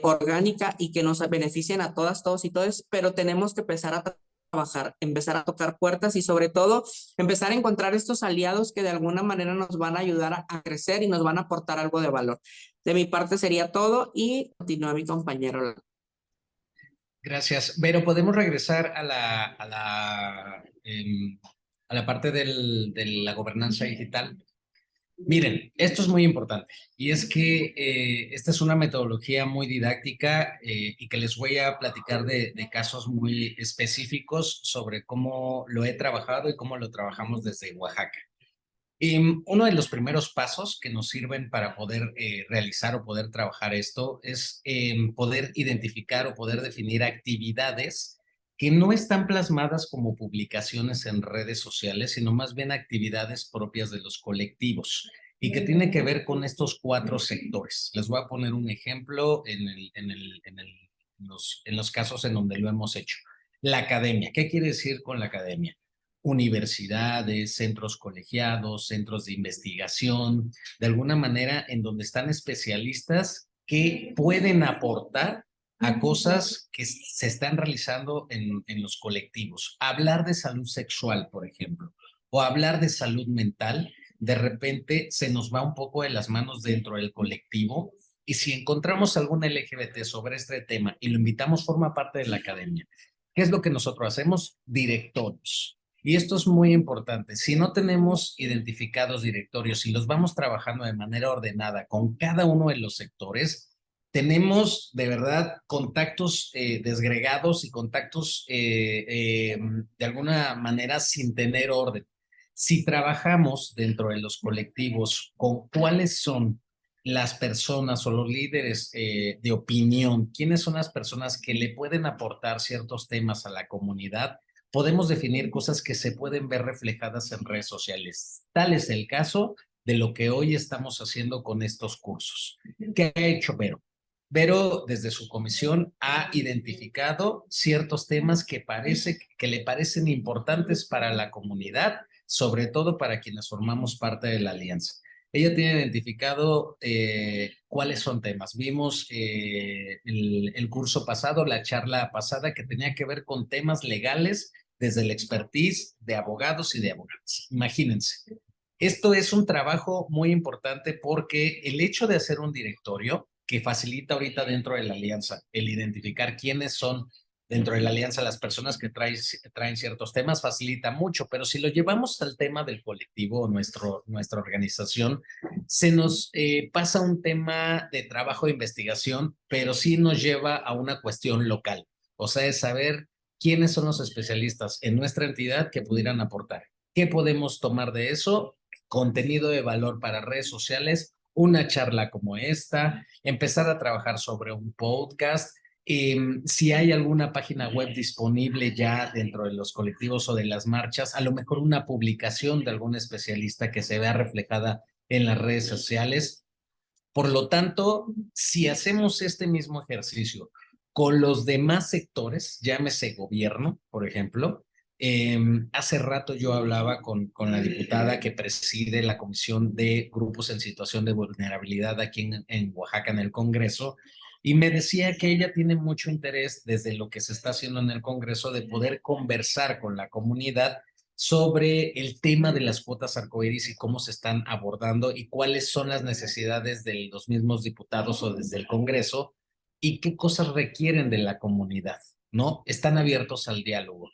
orgánica y que nos beneficien a todas, todos y todos, pero tenemos que empezar a trabajar, empezar a tocar puertas y sobre todo empezar a encontrar estos aliados que de alguna manera nos van a ayudar a crecer y nos van a aportar algo de valor. De mi parte sería todo y continúa mi compañero. Gracias. Vero, ¿podemos regresar a la parte de la gobernanza digital? Miren, esto es muy importante y es que esta es una metodología muy didáctica y que les voy a platicar de casos muy específicos sobre cómo lo he trabajado y cómo lo trabajamos desde Oaxaca. Uno de los primeros pasos que nos sirven para poder realizar o poder trabajar esto es poder identificar o poder definir actividades que no están plasmadas como publicaciones en redes sociales, sino más bien actividades propias de los colectivos y que tiene que ver con estos 4 sectores. Les voy a poner un ejemplo en los casos en donde lo hemos hecho. La academia. ¿Qué quiere decir con la academia? Universidades, centros colegiados, centros de investigación, de alguna manera en donde están especialistas que pueden aportar a cosas que se están realizando en los colectivos. Hablar de salud sexual, por ejemplo, o hablar de salud mental, de repente se nos va un poco de las manos dentro del colectivo y si encontramos algún LGBT sobre este tema y lo invitamos, forma parte de la academia. ¿Qué es lo que nosotros hacemos? Directorios. Y esto es muy importante. Si no tenemos identificados directorios y los vamos trabajando de manera ordenada con cada uno de los sectores, tenemos de verdad contactos desgregados y contactos de alguna manera sin tener orden. Si trabajamos dentro de los colectivos con cuáles son las personas o los líderes de opinión, quiénes son las personas que le pueden aportar ciertos temas a la comunidad, podemos definir cosas que se pueden ver reflejadas en redes sociales. Tal es el caso de lo que hoy estamos haciendo con estos cursos. ¿Qué ha hecho Vero? Vero, desde su comisión, ha identificado ciertos temas que le parecen importantes para la comunidad, sobre todo para quienes formamos parte de la alianza. ella tiene identificado cuáles son temas. Vimos el curso pasado, la charla pasada, que tenía que ver con temas legales desde el expertise de abogados y de abogadas. Imagínense. Esto es un trabajo muy importante porque el hecho de hacer un directorio que facilita ahorita dentro de la alianza el identificar quiénes son dentro de la alianza las personas que traen ciertos temas facilita mucho, pero si lo llevamos al tema del colectivo o nuestra organización, se nos pasa un tema de trabajo de investigación, pero sí nos lleva a una cuestión local, o sea, es saber quiénes son los especialistas en nuestra entidad que pudieran aportar. ¿Qué podemos tomar de eso? Contenido de valor para redes sociales, una charla como esta, empezar a trabajar sobre un podcast. Si hay alguna página web disponible ya dentro de los colectivos o de las marchas, a lo mejor una publicación de algún especialista que se vea reflejada en las redes sociales. Por lo tanto, si hacemos este mismo ejercicio con los demás sectores, llámese gobierno, por ejemplo, hace rato yo hablaba con la diputada que preside la Comisión de Grupos en Situación de Vulnerabilidad aquí en Oaxaca, en el Congreso, y me decía que ella tiene mucho interés desde lo que se está haciendo en el Congreso de poder conversar con la comunidad sobre el tema de las cuotas arcoíris y cómo se están abordando y cuáles son las necesidades de los mismos diputados o desde el Congreso y qué cosas requieren de la comunidad, ¿no? Están abiertos al diálogo.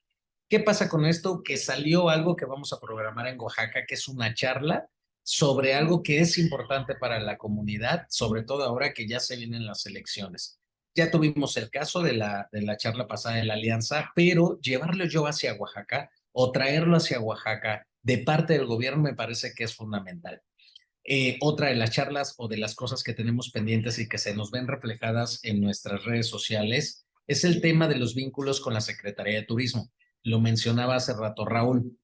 ¿Qué pasa con esto? Que salió algo que vamos a programar en Oaxaca, que es una charla sobre algo que es importante para la comunidad, sobre todo ahora que ya se vienen las elecciones. Ya tuvimos el caso de la charla pasada de la alianza, pero llevarlo yo hacia Oaxaca o traerlo hacia Oaxaca de parte del gobierno me parece que es fundamental. Otra de las charlas o de las cosas que tenemos pendientes y que se nos ven reflejadas en nuestras redes sociales es el tema de los vínculos con la Secretaría de Turismo. Lo mencionaba hace rato Raúl.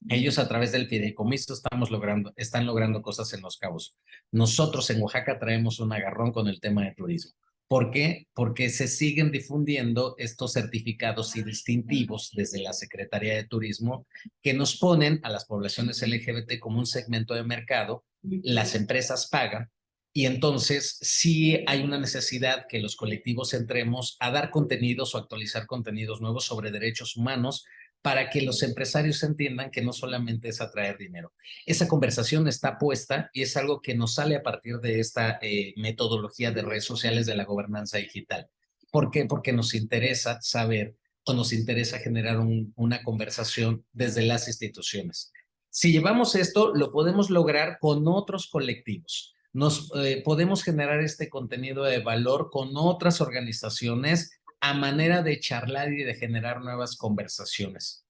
Ellos a través del fideicomiso están logrando cosas en Los Cabos. Nosotros en Oaxaca traemos un agarrón con el tema de turismo. ¿Por qué? Porque se siguen difundiendo estos certificados y distintivos desde la Secretaría de Turismo que nos ponen a las poblaciones LGBT como un segmento de mercado, las empresas pagan y entonces sí hay una necesidad que los colectivos entremos a dar contenidos o actualizar contenidos nuevos sobre derechos humanos para que los empresarios entiendan que no solamente es atraer dinero. Esa conversación está puesta y es algo que nos sale a partir de esta metodología de redes sociales de la gobernanza digital. ¿Por qué? Porque nos interesa saber o nos interesa generar una conversación desde las instituciones. Si llevamos esto, lo podemos lograr con otros colectivos. Nos podemos generar este contenido de valor con otras organizaciones a manera de charlar y de generar nuevas conversaciones.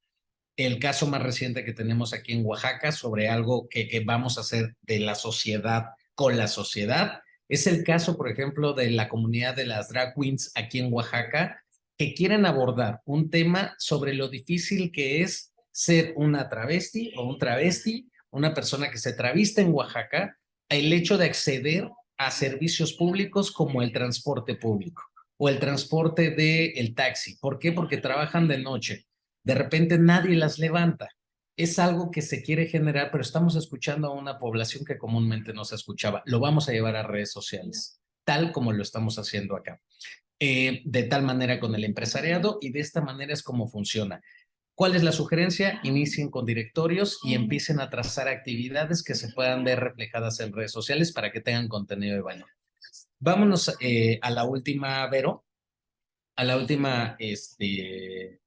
El caso más reciente que tenemos aquí en Oaxaca sobre algo que vamos a hacer de la sociedad con la sociedad es el caso, por ejemplo, de la comunidad de las drag queens aquí en Oaxaca que quieren abordar un tema sobre lo difícil que es ser una travesti o un travesti, una persona que se traviste en Oaxaca, el hecho de acceder a servicios públicos como el transporte público o el transporte del taxi. ¿Por qué? Porque trabajan de noche. De repente nadie las levanta. Es algo que se quiere generar, pero estamos escuchando a una población que comúnmente no se escuchaba. Lo vamos a llevar a redes sociales, tal como lo estamos haciendo acá. De tal manera con el empresariado y de esta manera es como funciona. ¿Cuál es la sugerencia? Inicien con directorios y empiecen a trazar actividades que se puedan ver reflejadas en redes sociales para que tengan contenido de valor. Vámonos a la última, Vero, a la última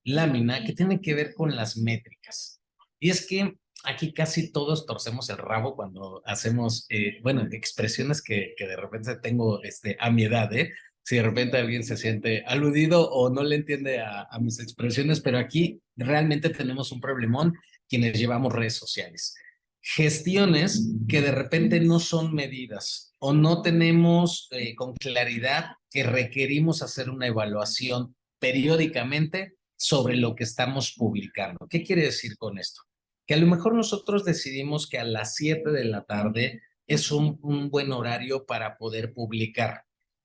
lámina que tiene que ver con las métricas. Y es que aquí casi todos torcemos el rabo cuando hacemos, bueno, expresiones que de repente tengo a mi edad, ¿eh? Si de repente alguien se siente aludido o no le entiende a mis expresiones, pero aquí realmente tenemos un problemón quienes llevamos redes sociales. Gestiones que de repente no son medidas o no tenemos con claridad que requerimos hacer una evaluación periódicamente sobre lo que estamos publicando. ¿Qué quiere decir con esto? Que a lo mejor nosotros decidimos que a las 7 de la tarde es un buen horario para poder publicar.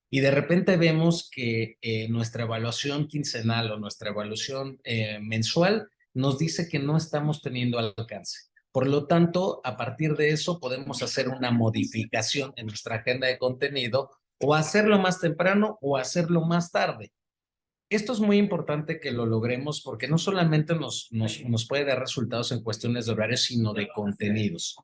Y de repente vemos que nuestra evaluación quincenal o nuestra evaluación mensual nos dice que no estamos teniendo alcance. Por lo tanto, a partir de eso podemos hacer una modificación en nuestra agenda de contenido o hacerlo más temprano o hacerlo más tarde. Esto es muy importante que lo logremos porque no solamente nos puede dar resultados en cuestiones de horario, sino de contenidos.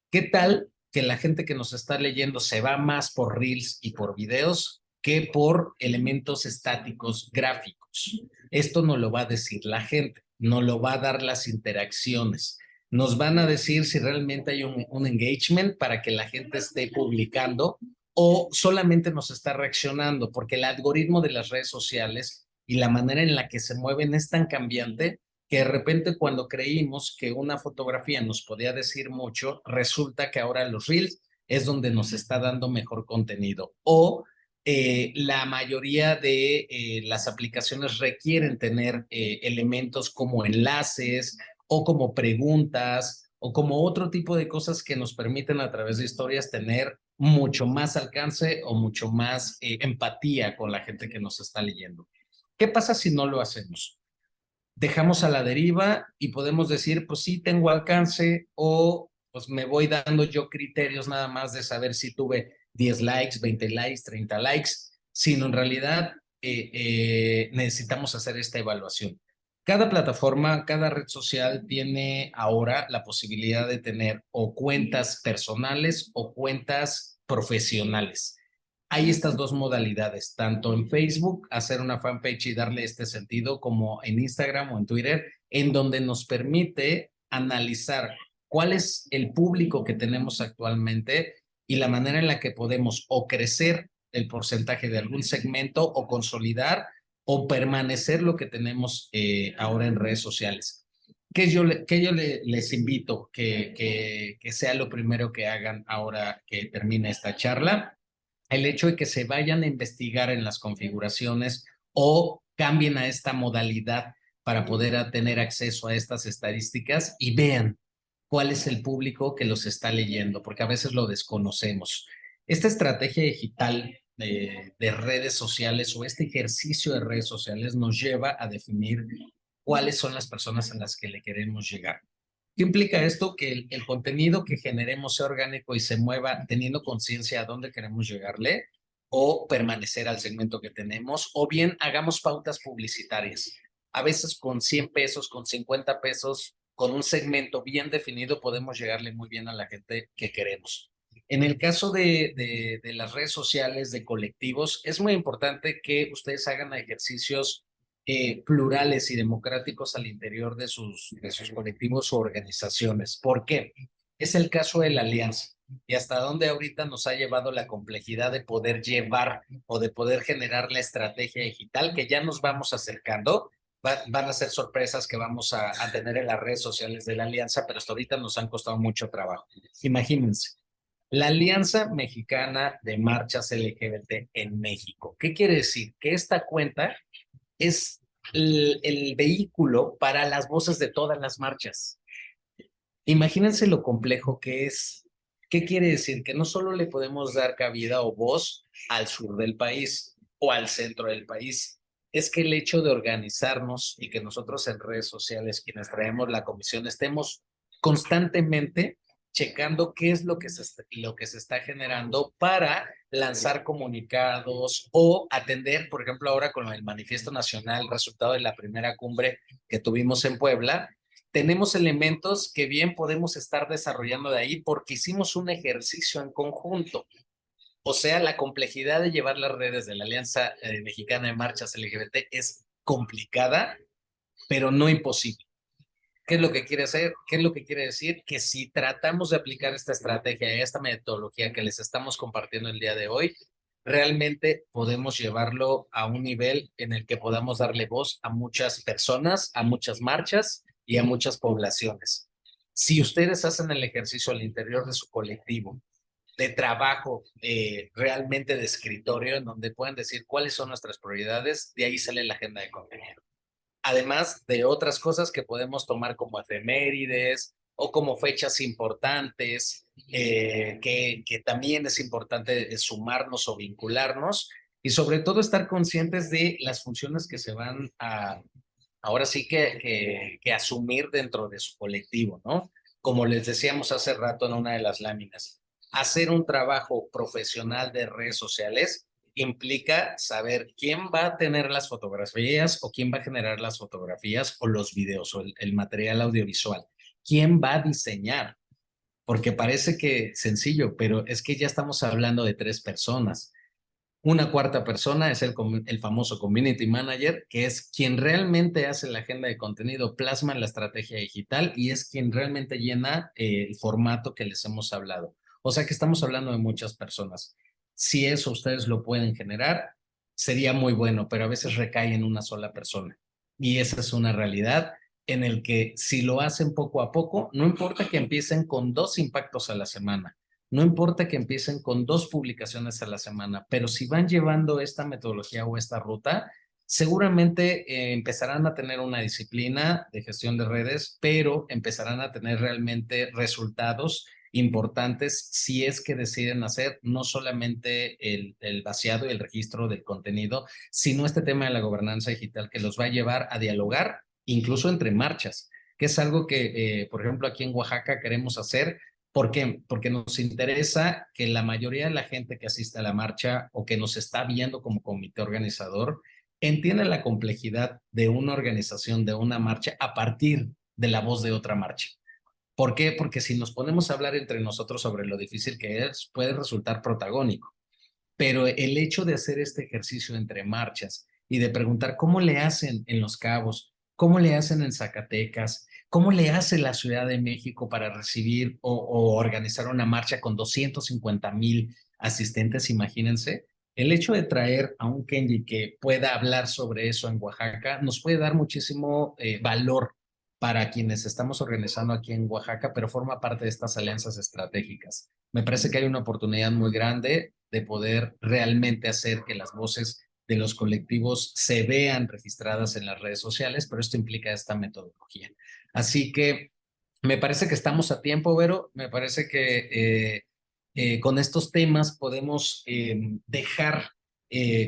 ¿Qué tal que la gente que nos está leyendo se va más por reels y por videos que por elementos estáticos gráficos? Esto nos lo va a decir la gente, nos lo va a dar las interacciones. Nos van a decir si realmente hay un engagement para que la gente esté publicando o solamente nos está reaccionando, porque el algoritmo de las redes sociales y la manera en la que se mueven es tan cambiante que de repente cuando creímos que una fotografía nos podía decir mucho, resulta que ahora los Reels es donde nos está dando mejor contenido. O la mayoría de las aplicaciones requieren tener elementos como enlaces o como preguntas o como otro tipo de cosas que nos permiten a través de historias tener mucho más alcance o mucho más empatía con la gente que nos está leyendo. ¿Qué pasa si no lo hacemos? Dejamos a la deriva y podemos decir, pues sí, tengo alcance o pues me voy dando yo criterios nada más de saber si tuve 10 likes, 20 likes, 30 likes, sino en realidad necesitamos hacer esta evaluación. Cada plataforma, cada red social tiene ahora la posibilidad de tener o cuentas personales o cuentas profesionales. Hay estas dos modalidades, tanto en Facebook, hacer una fanpage y darle este sentido, como en Instagram o en Twitter, en donde nos permite analizar cuál es el público que tenemos actualmente y la manera en la que podemos o crecer el porcentaje de algún segmento o consolidar o permanecer lo que tenemos ahora en redes sociales. Les invito que sea lo primero que hagan ahora que termine esta charla, el hecho de que se vayan a investigar en las configuraciones o cambien a esta modalidad para poder tener acceso a estas estadísticas y vean cuál es el público que los está leyendo, porque a veces lo desconocemos. Esta estrategia digital de redes sociales o este ejercicio de redes sociales nos lleva a definir cuáles son las personas a las que le queremos llegar. ¿Qué implica esto? Que el contenido que generemos sea orgánico y se mueva teniendo conciencia a dónde queremos llegarle o permanecer al segmento que tenemos, o bien hagamos pautas publicitarias. A veces con 100 pesos, con 50 pesos, con un segmento bien definido podemos llegarle muy bien a la gente que queremos. En el caso de las redes sociales, de colectivos, es muy importante que ustedes hagan ejercicios plurales y democráticos al interior de sus colectivos o organizaciones. ¿Por qué? Es el caso de la alianza y hasta dónde ahorita nos ha llevado la complejidad de poder llevar o de poder generar la estrategia digital que ya nos vamos acercando. Van a ser sorpresas que vamos a tener en las redes sociales de la alianza, pero hasta ahorita nos han costado mucho trabajo. Imagínense, la Alianza Mexicana de Marchas LGBT en México. ¿Qué quiere decir? Que esta cuenta es el vehículo para las voces de todas las marchas. Imagínense lo complejo que es. ¿Qué quiere decir? Que no solo le podemos dar cabida o voz al sur del país o al centro del país, es que el hecho de organizarnos y que nosotros en redes sociales, quienes traemos la comisión, estemos constantemente checando qué es lo que se está generando para lanzar comunicados o atender, por ejemplo, ahora con el Manifiesto Nacional, resultado de la primera cumbre que tuvimos en Puebla, tenemos elementos que bien podemos estar desarrollando de ahí porque hicimos un ejercicio en conjunto. O sea, la complejidad de llevar las redes de la Alianza Mexicana de Marchas LGBT es complicada, pero no imposible. ¿Qué es lo que quiere hacer? ¿Qué es lo que quiere decir? Que si tratamos de aplicar esta estrategia y esta metodología que les estamos compartiendo el día de hoy, realmente podemos llevarlo a un nivel en el que podamos darle voz a muchas personas, a muchas marchas y a muchas poblaciones. Si ustedes hacen el ejercicio al interior de su colectivo, de trabajo realmente de escritorio, en donde puedan decir cuáles son nuestras prioridades, de ahí sale la agenda de contenido. Además de otras cosas que podemos tomar como efemérides o como fechas importantes, que también es importante sumarnos o vincularnos y sobre todo estar conscientes de las funciones que se van a, ahora sí que asumir dentro de su colectivo, ¿no? como les decíamos hace rato en una de las láminas, hacer un trabajo profesional de redes sociales implica saber quién va a tener las fotografías o quién va a generar las fotografías o los videos o el material audiovisual. ¿Quién va a diseñar? Porque parece que sencillo, pero es que ya estamos hablando de 3 personas. Una cuarta persona es el famoso community manager, que es quien realmente hace la agenda de contenido, plasma la estrategia digital y es quien realmente llena el formato que les hemos hablado. O sea que estamos hablando de muchas personas. Si eso ustedes lo pueden generar, sería muy bueno, pero a veces recae en una sola persona. Y esa es una realidad en el que si lo hacen poco a poco, no importa que empiecen con 2 impactos a la semana, no importa que empiecen con 2 publicaciones a la semana, pero si van llevando esta metodología o esta ruta, seguramente empezarán a tener una disciplina de gestión de redes, pero empezarán a tener realmente resultados importantes si es que deciden hacer no solamente el vaciado y el registro del contenido, sino este tema de la gobernanza digital que los va a llevar a dialogar incluso entre marchas, que es algo que, por ejemplo, aquí en Oaxaca queremos hacer. ¿Por qué? Porque nos interesa que la mayoría de la gente que asiste a la marcha o que nos está viendo como comité organizador entienda la complejidad de una organización, de una marcha, a partir de la voz de otra marcha. ¿Por qué? Porque si nos ponemos a hablar entre nosotros sobre lo difícil que es, puede resultar protagónico. Pero el hecho de hacer este ejercicio entre marchas y de preguntar cómo le hacen en Los Cabos, cómo le hacen en Zacatecas, cómo le hace la Ciudad de México para recibir o organizar una marcha con 250,000 asistentes, imagínense. El hecho de traer a un Kenji que pueda hablar sobre eso en Oaxaca nos puede dar muchísimo valor para quienes estamos organizando aquí en Oaxaca, pero forma parte de estas alianzas estratégicas. Me parece que hay una oportunidad muy grande de poder realmente hacer que las voces de los colectivos se vean registradas en las redes sociales, pero esto implica esta metodología. Así que me parece que estamos a tiempo, Vero. Me parece que con estos temas podemos dejar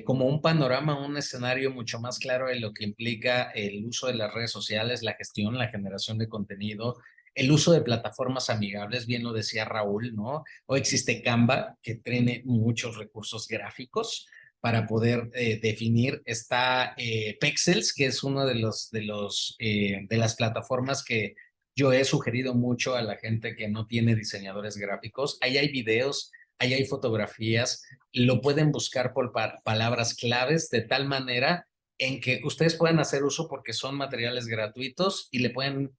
como un panorama, un escenario mucho más claro de lo que implica el uso de las redes sociales, la gestión, la generación de contenido, el uso de plataformas amigables, bien lo decía Raúl, ¿no? O existe Canva, que tiene muchos recursos gráficos para poder definir. Está Pexels, que es uno de las plataformas que yo he sugerido mucho a la gente que no tiene diseñadores gráficos. Ahí hay videos, ahí hay fotografías, lo pueden buscar por palabras claves de tal manera en que ustedes puedan hacer uso porque son materiales gratuitos y le pueden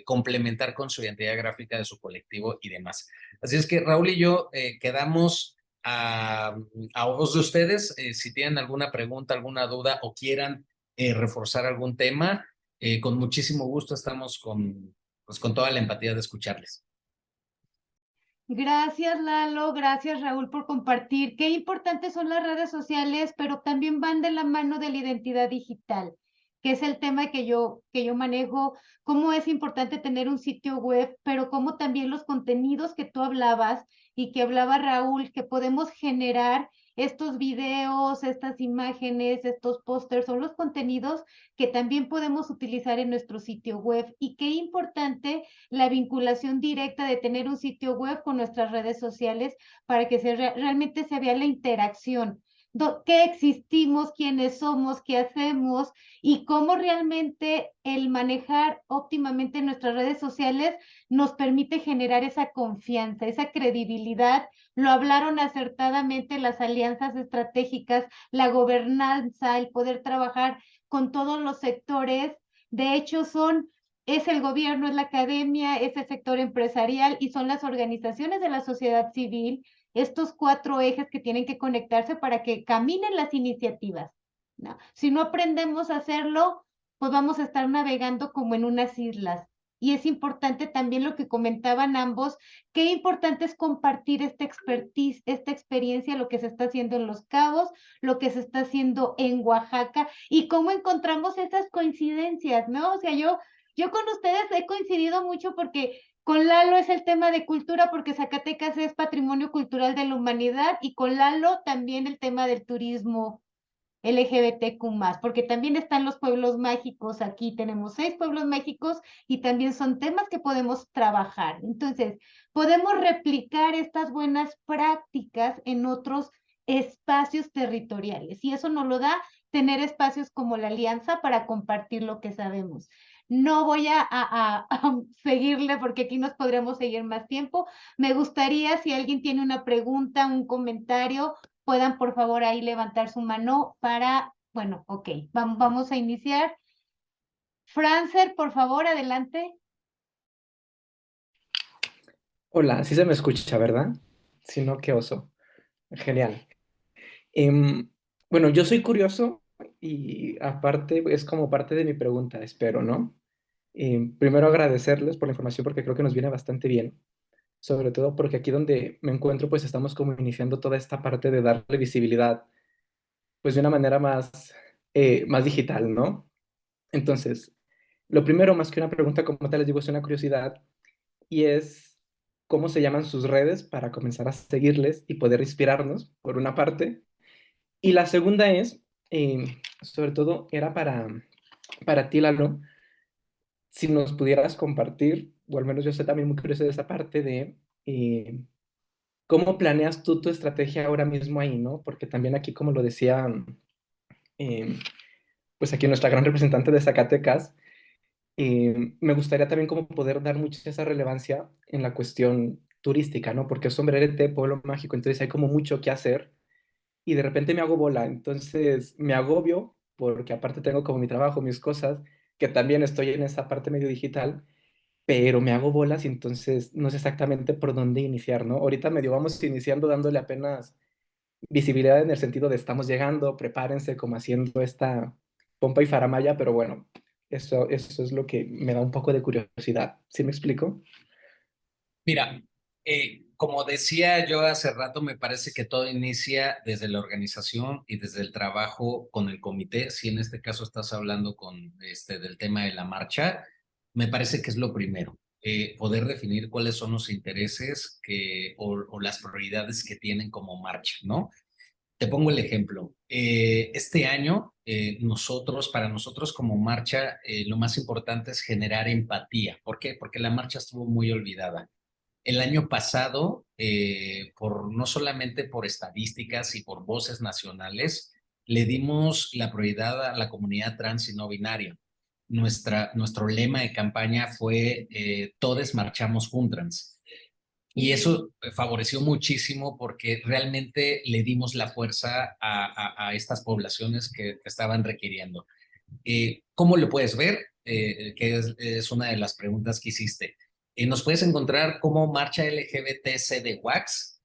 complementar con su identidad gráfica de su colectivo y demás. Así es que Raúl y yo quedamos a ojos de ustedes. Si tienen alguna pregunta, alguna duda o quieran reforzar algún tema, con muchísimo gusto estamos pues, con toda la empatía de escucharles. Gracias, Lalo. Gracias, Raúl, por compartir. Qué importantes son las redes sociales, pero también van de la mano de la identidad digital, que es el tema que yo manejo. Cómo es importante tener un sitio web, pero cómo también los contenidos que tú hablabas y que hablaba Raúl, que podemos generar estos videos, estas imágenes, estos pósters, son los contenidos que también podemos utilizar en nuestro sitio web. Y qué importante la vinculación directa de tener un sitio web con nuestras redes sociales para que realmente se vea la interacción. ¿Qué existimos, quiénes somos, qué hacemos y cómo realmente el manejar óptimamente nuestras redes sociales nos permite generar esa confianza, esa credibilidad? Lo hablaron acertadamente las alianzas estratégicas, la gobernanza, el poder trabajar con todos los sectores. De hecho, es el gobierno, es la academia, es el sector empresarial y son las organizaciones de la sociedad civil, estos 4 ejes que tienen que conectarse para que caminen las iniciativas, ¿no? Si no aprendemos a hacerlo, pues vamos a estar navegando como en unas islas. Y es importante también lo que comentaban ambos, qué importante es compartir esta expertise, esta experiencia, lo que se está haciendo en Los Cabos, lo que se está haciendo en Oaxaca y cómo encontramos esas coincidencias, ¿no? O sea, yo con ustedes he coincidido mucho porque con Lalo es el tema de cultura porque Zacatecas es patrimonio cultural de la humanidad y con Lalo también el tema del turismo LGBTQ+, porque también están los pueblos mágicos. Aquí tenemos 6 pueblos mágicos y también son temas que podemos trabajar. Entonces, podemos replicar estas buenas prácticas en otros espacios territoriales y eso nos lo da tener espacios como la Alianza para compartir lo que sabemos. No voy a seguirle porque aquí nos podremos seguir más tiempo. Me gustaría, si alguien tiene una pregunta, un comentario, puedan por favor ahí levantar su mano para, bueno, ok, vamos a iniciar. Francer, por favor, adelante. Hola, sí se me escucha, ¿verdad? Si no, qué oso. Genial. Em, bueno, yo soy curioso y aparte es como parte de mi pregunta, espero, ¿no? Primero agradecerles por la información porque creo que nos viene bastante bien, sobre todo porque aquí donde me encuentro pues estamos como iniciando toda esta parte de darle visibilidad pues de una manera más digital, ¿no? Entonces, lo primero, más que una pregunta como tal, les digo, es una curiosidad y es cómo se llaman sus redes para comenzar a seguirles y poder inspirarnos, por una parte. Y la segunda es, sobre todo, era para ti, Lalo, si nos pudieras compartir, o al menos yo estoy también muy curioso de esa parte de cómo planeas tú tu estrategia ahora mismo ahí, ¿no? Porque también aquí, como lo decía, eh, pues aquí nuestra gran representante de Zacatecas, me gustaría también como poder dar mucha esa relevancia en la cuestión turística, ¿no? Porque es Sombrerete, pueblo mágico, entonces hay como mucho que hacer y de repente me hago bola, entonces me agobio porque aparte tengo como mi trabajo, mis cosas, que también estoy en esa parte medio digital, pero me hago bolas y entonces no sé exactamente por dónde iniciar, ¿no? Ahorita medio vamos iniciando dándole apenas visibilidad en el sentido de estamos llegando, prepárense como haciendo esta pompa y faramaya, pero bueno, eso es lo que me da un poco de curiosidad. ¿Sí me explico? Mira, como decía yo hace rato, me parece que todo inicia desde la organización y desde el trabajo con el comité. Si en este caso estás hablando del tema de la marcha, me parece que es lo primero. Poder definir cuáles son los intereses o las prioridades que tienen como marcha, ¿no? Te pongo el ejemplo. Este año, para nosotros como marcha, lo más importante es generar empatía. ¿Por qué? Porque la marcha estuvo muy olvidada. El año pasado, no solamente por estadísticas y por voces nacionales, le dimos la prioridad a la comunidad trans y no binaria. Nuestro lema de campaña fue Todes marchamos juntrans. Y eso favoreció muchísimo porque realmente le dimos la fuerza a estas poblaciones que estaban requiriendo. ¿Cómo lo puedes ver? Que es una de las preguntas que hiciste. Nos puedes encontrar como Marcha LGBTC de Wax.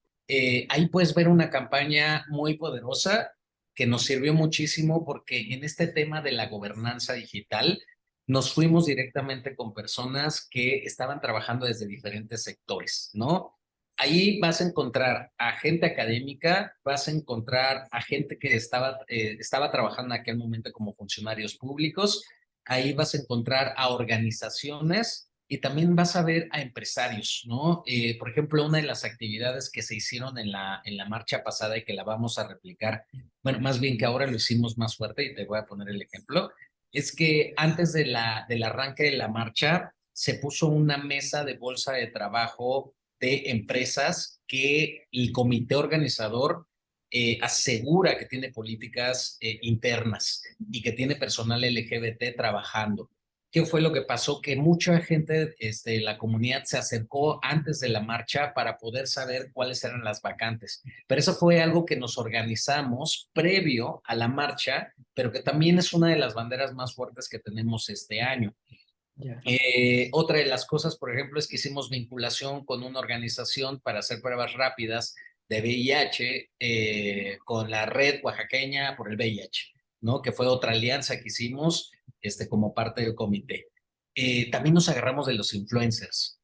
Ahí puedes ver una campaña muy poderosa que nos sirvió muchísimo porque en este tema de la gobernanza digital nos fuimos directamente con personas que estaban trabajando desde diferentes sectores, ¿no? Ahí vas a encontrar a gente académica, vas a encontrar a gente que estaba trabajando en aquel momento como funcionarios públicos, ahí vas a encontrar a organizaciones y también vas a ver a empresarios, ¿no? Por ejemplo, una de las actividades que se hicieron en la marcha pasada y que la vamos a replicar, bueno, más bien que ahora lo hicimos más fuerte y te voy a poner el ejemplo, es que antes del arranque de la marcha se puso una mesa de bolsa de trabajo de empresas que el comité organizador asegura que tiene políticas internas y que tiene personal LGBT trabajando. ¿Qué fue lo que pasó? Que mucha gente de la comunidad se acercó antes de la marcha para poder saber cuáles eran las vacantes. Pero eso fue algo que nos organizamos previo a la marcha, pero que también es una de las banderas más fuertes que tenemos este año. Ya. Otra de las cosas, por ejemplo, es que hicimos vinculación con una organización para hacer pruebas rápidas de VIH con la Red Oaxaqueña por el VIH, ¿no? Que fue otra alianza que hicimos como parte del comité. También nos agarramos de los influencers,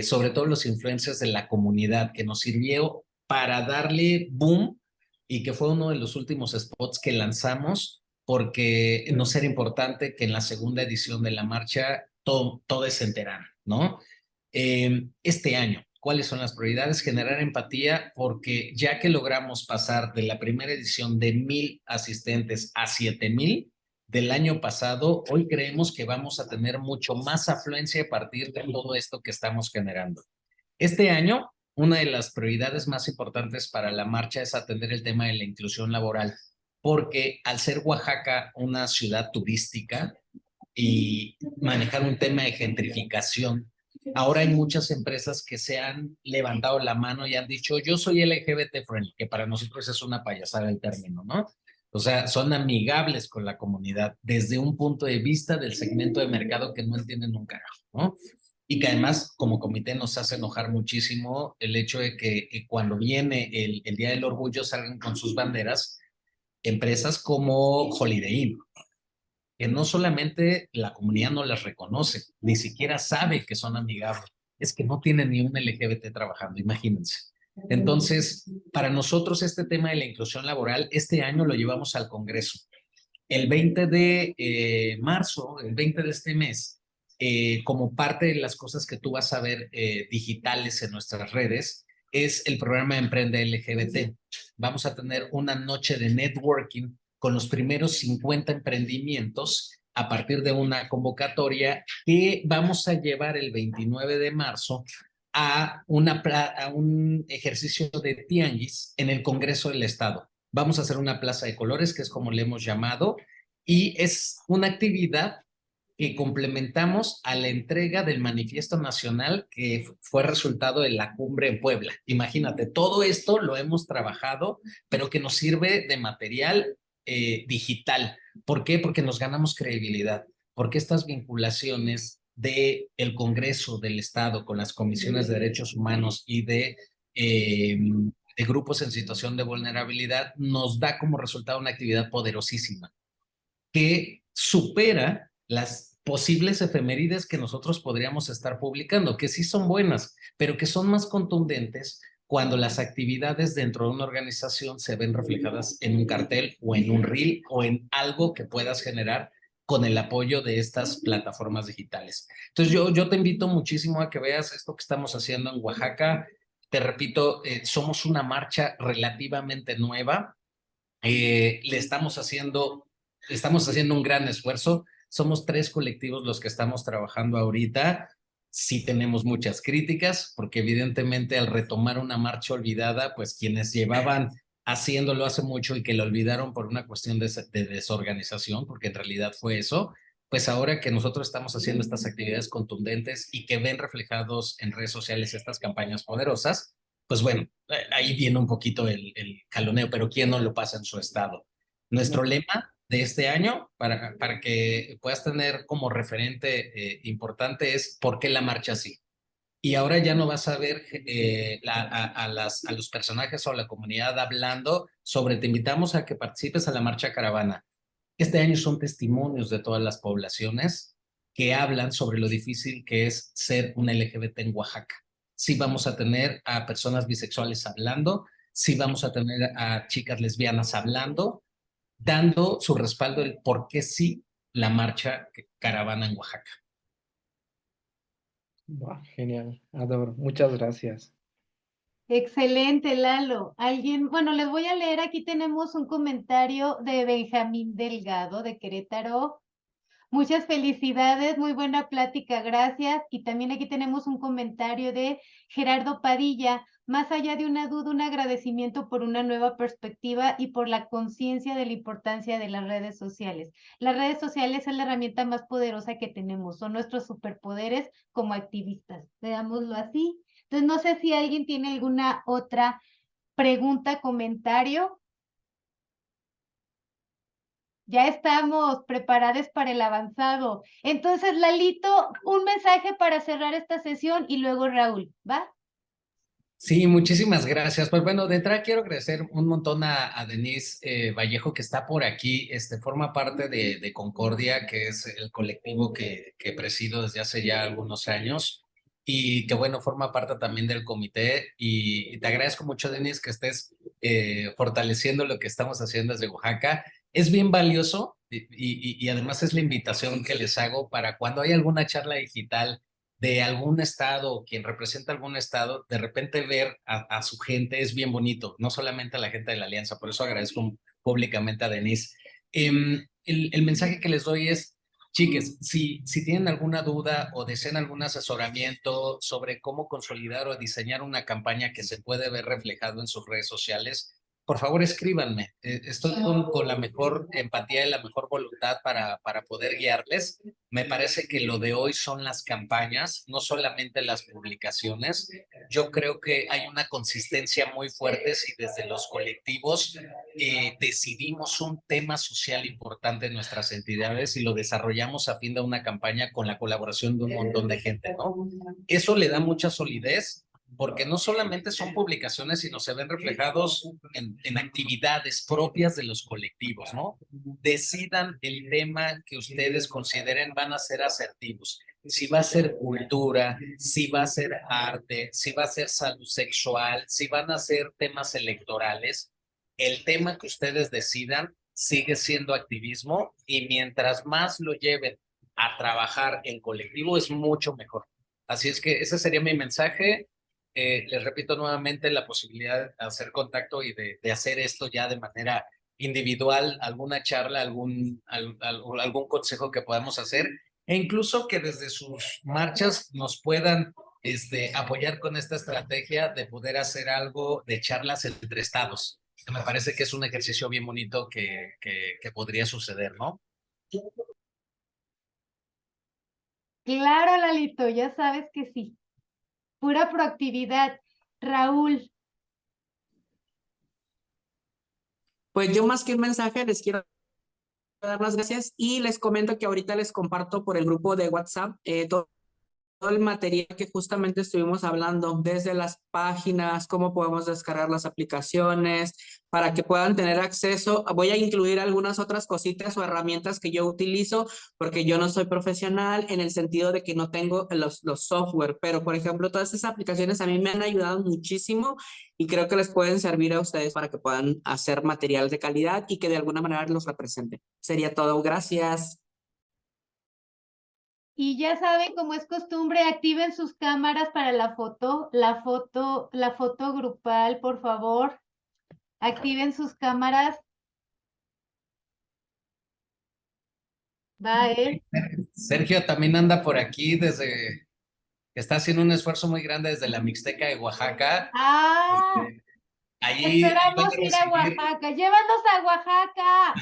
sobre todo los influencers de la comunidad, que nos sirvió para darle boom y que fue uno de los últimos spots que lanzamos porque nos era importante que en la segunda edición de la marcha todos se enteraran, ¿no? Este año, cuáles son las prioridades, generar empatía, porque ya que logramos pasar de la primera edición de 1,000 asistentes a 7,000 del año pasado, hoy creemos que vamos a tener mucho más afluencia a partir de todo esto que estamos generando. Este año, una de las prioridades más importantes para la marcha es atender el tema de la inclusión laboral, porque al ser Oaxaca una ciudad turística y manejar un tema de gentrificación, ahora hay muchas empresas que se han levantado la mano y han dicho, yo soy LGBT friendly, que para nosotros es una payasada el término, ¿no? O sea, son amigables con la comunidad desde un punto de vista del segmento de mercado que no entienden un carajo, ¿no? Y que además como comité nos hace enojar muchísimo el hecho de que cuando viene el Día del Orgullo salgan con sus banderas empresas como Holiday Inn, que no solamente la comunidad no las reconoce, ni siquiera sabe que son amigables, es que no tienen ni un LGBT trabajando, imagínense. Entonces, para nosotros este tema de la inclusión laboral, este año lo llevamos al Congreso. El 20 de marzo, el 20 de este mes, como parte de las cosas que tú vas a ver digitales en nuestras redes, es el programa Emprende LGBT. Vamos a tener una noche de networking con los primeros 50 emprendimientos a partir de una convocatoria que vamos a llevar el 29 de marzo a un ejercicio de tianguis en el Congreso del Estado. Vamos a hacer una plaza de colores, que es como le hemos llamado, y es una actividad que complementamos a la entrega del Manifiesto Nacional que fue resultado de la cumbre en Puebla. Imagínate, todo esto lo hemos trabajado, pero que nos sirve de material digital. ¿Por qué? Porque nos ganamos credibilidad, porque estas vinculaciones del Congreso del Estado con las comisiones de derechos humanos y de grupos en situación de vulnerabilidad nos da como resultado una actividad poderosísima que supera las posibles efemérides que nosotros podríamos estar publicando, que sí son buenas, pero que son más contundentes cuando las actividades dentro de una organización se ven reflejadas en un cartel o en un reel o en algo que puedas generar con el apoyo de estas plataformas digitales. Entonces yo te invito muchísimo a que veas esto que estamos haciendo en Oaxaca. Te repito, somos una marcha relativamente nueva. Estamos haciendo un gran esfuerzo. Somos 3 colectivos los que estamos trabajando ahorita. Sí tenemos muchas críticas, porque evidentemente al retomar una marcha olvidada, pues quienes llevaban haciéndolo hace mucho y que lo olvidaron por una cuestión de desorganización, porque en realidad fue eso, pues ahora que nosotros estamos haciendo estas actividades contundentes y que ven reflejados en redes sociales estas campañas poderosas, pues bueno, ahí viene un poquito el jaloneo, pero ¿quién no lo pasa en su estado? Nuestro lema de este año, para que puedas tener como referente importante, es ¿por qué la marcha así? Y ahora ya no vas a ver a los personajes o a la comunidad hablando sobre te invitamos a que participes a la marcha caravana. Este año son testimonios de todas las poblaciones que hablan sobre lo difícil que es ser un LGBT en Oaxaca. Sí vamos a tener a personas bisexuales hablando, sí vamos a tener a chicas lesbianas hablando, dando su respaldo del por qué sí la marcha caravana en Oaxaca. Wow, genial, adoro. Muchas gracias. Excelente, Lalo. Bueno, les voy a leer, aquí tenemos un comentario de Benjamín Delgado de Querétaro. Muchas felicidades, muy buena plática, gracias. Y también aquí tenemos un comentario de Gerardo Padilla. Más allá de una duda, un agradecimiento por una nueva perspectiva y por la conciencia de la importancia de las redes sociales. Las redes sociales es la herramienta más poderosa que tenemos, son nuestros superpoderes como activistas, veámoslo así. Entonces, no sé si alguien tiene alguna otra pregunta, comentario. Ya estamos preparados para el avanzado. Entonces, Lalito, un mensaje para cerrar esta sesión y luego Raúl, ¿va? Sí, muchísimas gracias. Pues bueno, de entrada quiero agradecer un montón a Denise Vallejo, que está por aquí. Forma parte de Concordia, que es el colectivo que presido desde hace ya algunos años y que bueno, forma parte también del comité. Y te agradezco mucho, Denise, que estés fortaleciendo lo que estamos haciendo desde Oaxaca. Es bien valioso y además es la invitación que les hago para cuando hay alguna charla digital de algún estado o quien representa algún estado, de repente ver a su gente es bien bonito, no solamente a la gente de la Alianza, por eso agradezco públicamente a Denise. El mensaje que les doy es, chiques, si tienen alguna duda o desean algún asesoramiento sobre cómo consolidar o diseñar una campaña que se puede ver reflejado en sus redes sociales, por favor escríbanme. Estoy con la mejor empatía y la mejor voluntad para poder guiarles. Me parece que lo de hoy son las campañas, no solamente las publicaciones. Yo creo que hay una consistencia muy fuerte si desde los colectivos decidimos un tema social importante en nuestras entidades y lo desarrollamos a fin de una campaña con la colaboración de un montón de gente, ¿no? Eso le da mucha solidez porque no solamente son publicaciones, sino se ven reflejados en actividades propias de los colectivos, ¿no? Decidan el tema que ustedes consideren van a ser asertivos. Si va a ser cultura, si va a ser arte, si va a ser salud sexual, si van a ser temas electorales, el tema que ustedes decidan sigue siendo activismo y mientras más lo lleven a trabajar en colectivo es mucho mejor. Así es que ese sería mi mensaje. Les repito nuevamente la posibilidad de hacer contacto y de hacer esto ya de manera individual, alguna charla, algún consejo que podamos hacer e incluso que desde sus marchas nos puedan apoyar con esta estrategia de poder hacer algo de charlas entre estados. Me parece que es un ejercicio bien bonito que podría suceder, ¿no? Claro, Lalito, ya sabes que sí. Pura proactividad. Raúl. Pues yo más que un mensaje les quiero dar las gracias y les comento que ahorita les comparto por el grupo de WhatsApp todo el material que justamente estuvimos hablando, desde las páginas, cómo podemos descargar las aplicaciones, para que puedan tener acceso. Voy a incluir algunas otras cositas o herramientas que yo utilizo, porque yo no soy profesional en el sentido de que no tengo los software, pero por ejemplo, todas esas aplicaciones a mí me han ayudado muchísimo y creo que les pueden servir a ustedes para que puedan hacer material de calidad y que de alguna manera los represente. Sería todo. Gracias. Y ya saben, como es costumbre, activen sus cámaras para la foto grupal, por favor. Activen sus cámaras. Va. Sergio también anda por aquí está haciendo un esfuerzo muy grande desde la Mixteca de Oaxaca. Ah, Ahí van esperamos a ir a recibir, Oaxaca. Llévanos a Oaxaca.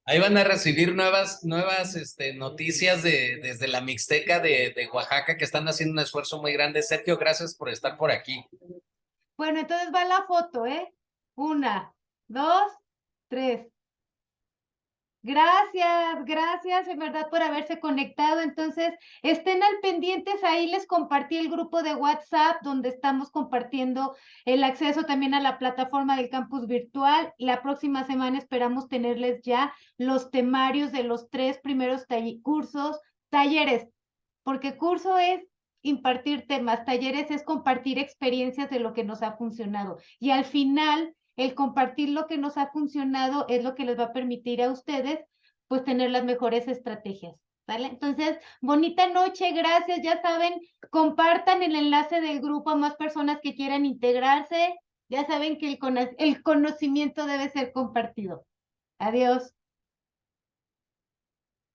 ahí van a recibir nuevas noticias desde la Mixteca de Oaxaca que están haciendo un esfuerzo muy grande. Sergio, gracias por estar por aquí. Bueno, entonces va la foto, ¿eh? 1, 2, 3. Gracias en verdad por haberse conectado. Entonces, estén al pendientes, ahí les compartí el grupo de WhatsApp donde estamos compartiendo el acceso también a la plataforma del campus virtual. La próxima semana esperamos tenerles ya los temarios de los 3 primeros talleres, porque curso es impartir temas, talleres es compartir experiencias de lo que nos ha funcionado. Y al final el compartir lo que nos ha funcionado es lo que les va a permitir a ustedes, pues, tener las mejores estrategias, ¿vale? Entonces, bonita noche, gracias, ya saben, compartan el enlace del grupo a más personas que quieran integrarse, ya saben que el conocimiento debe ser compartido. Adiós.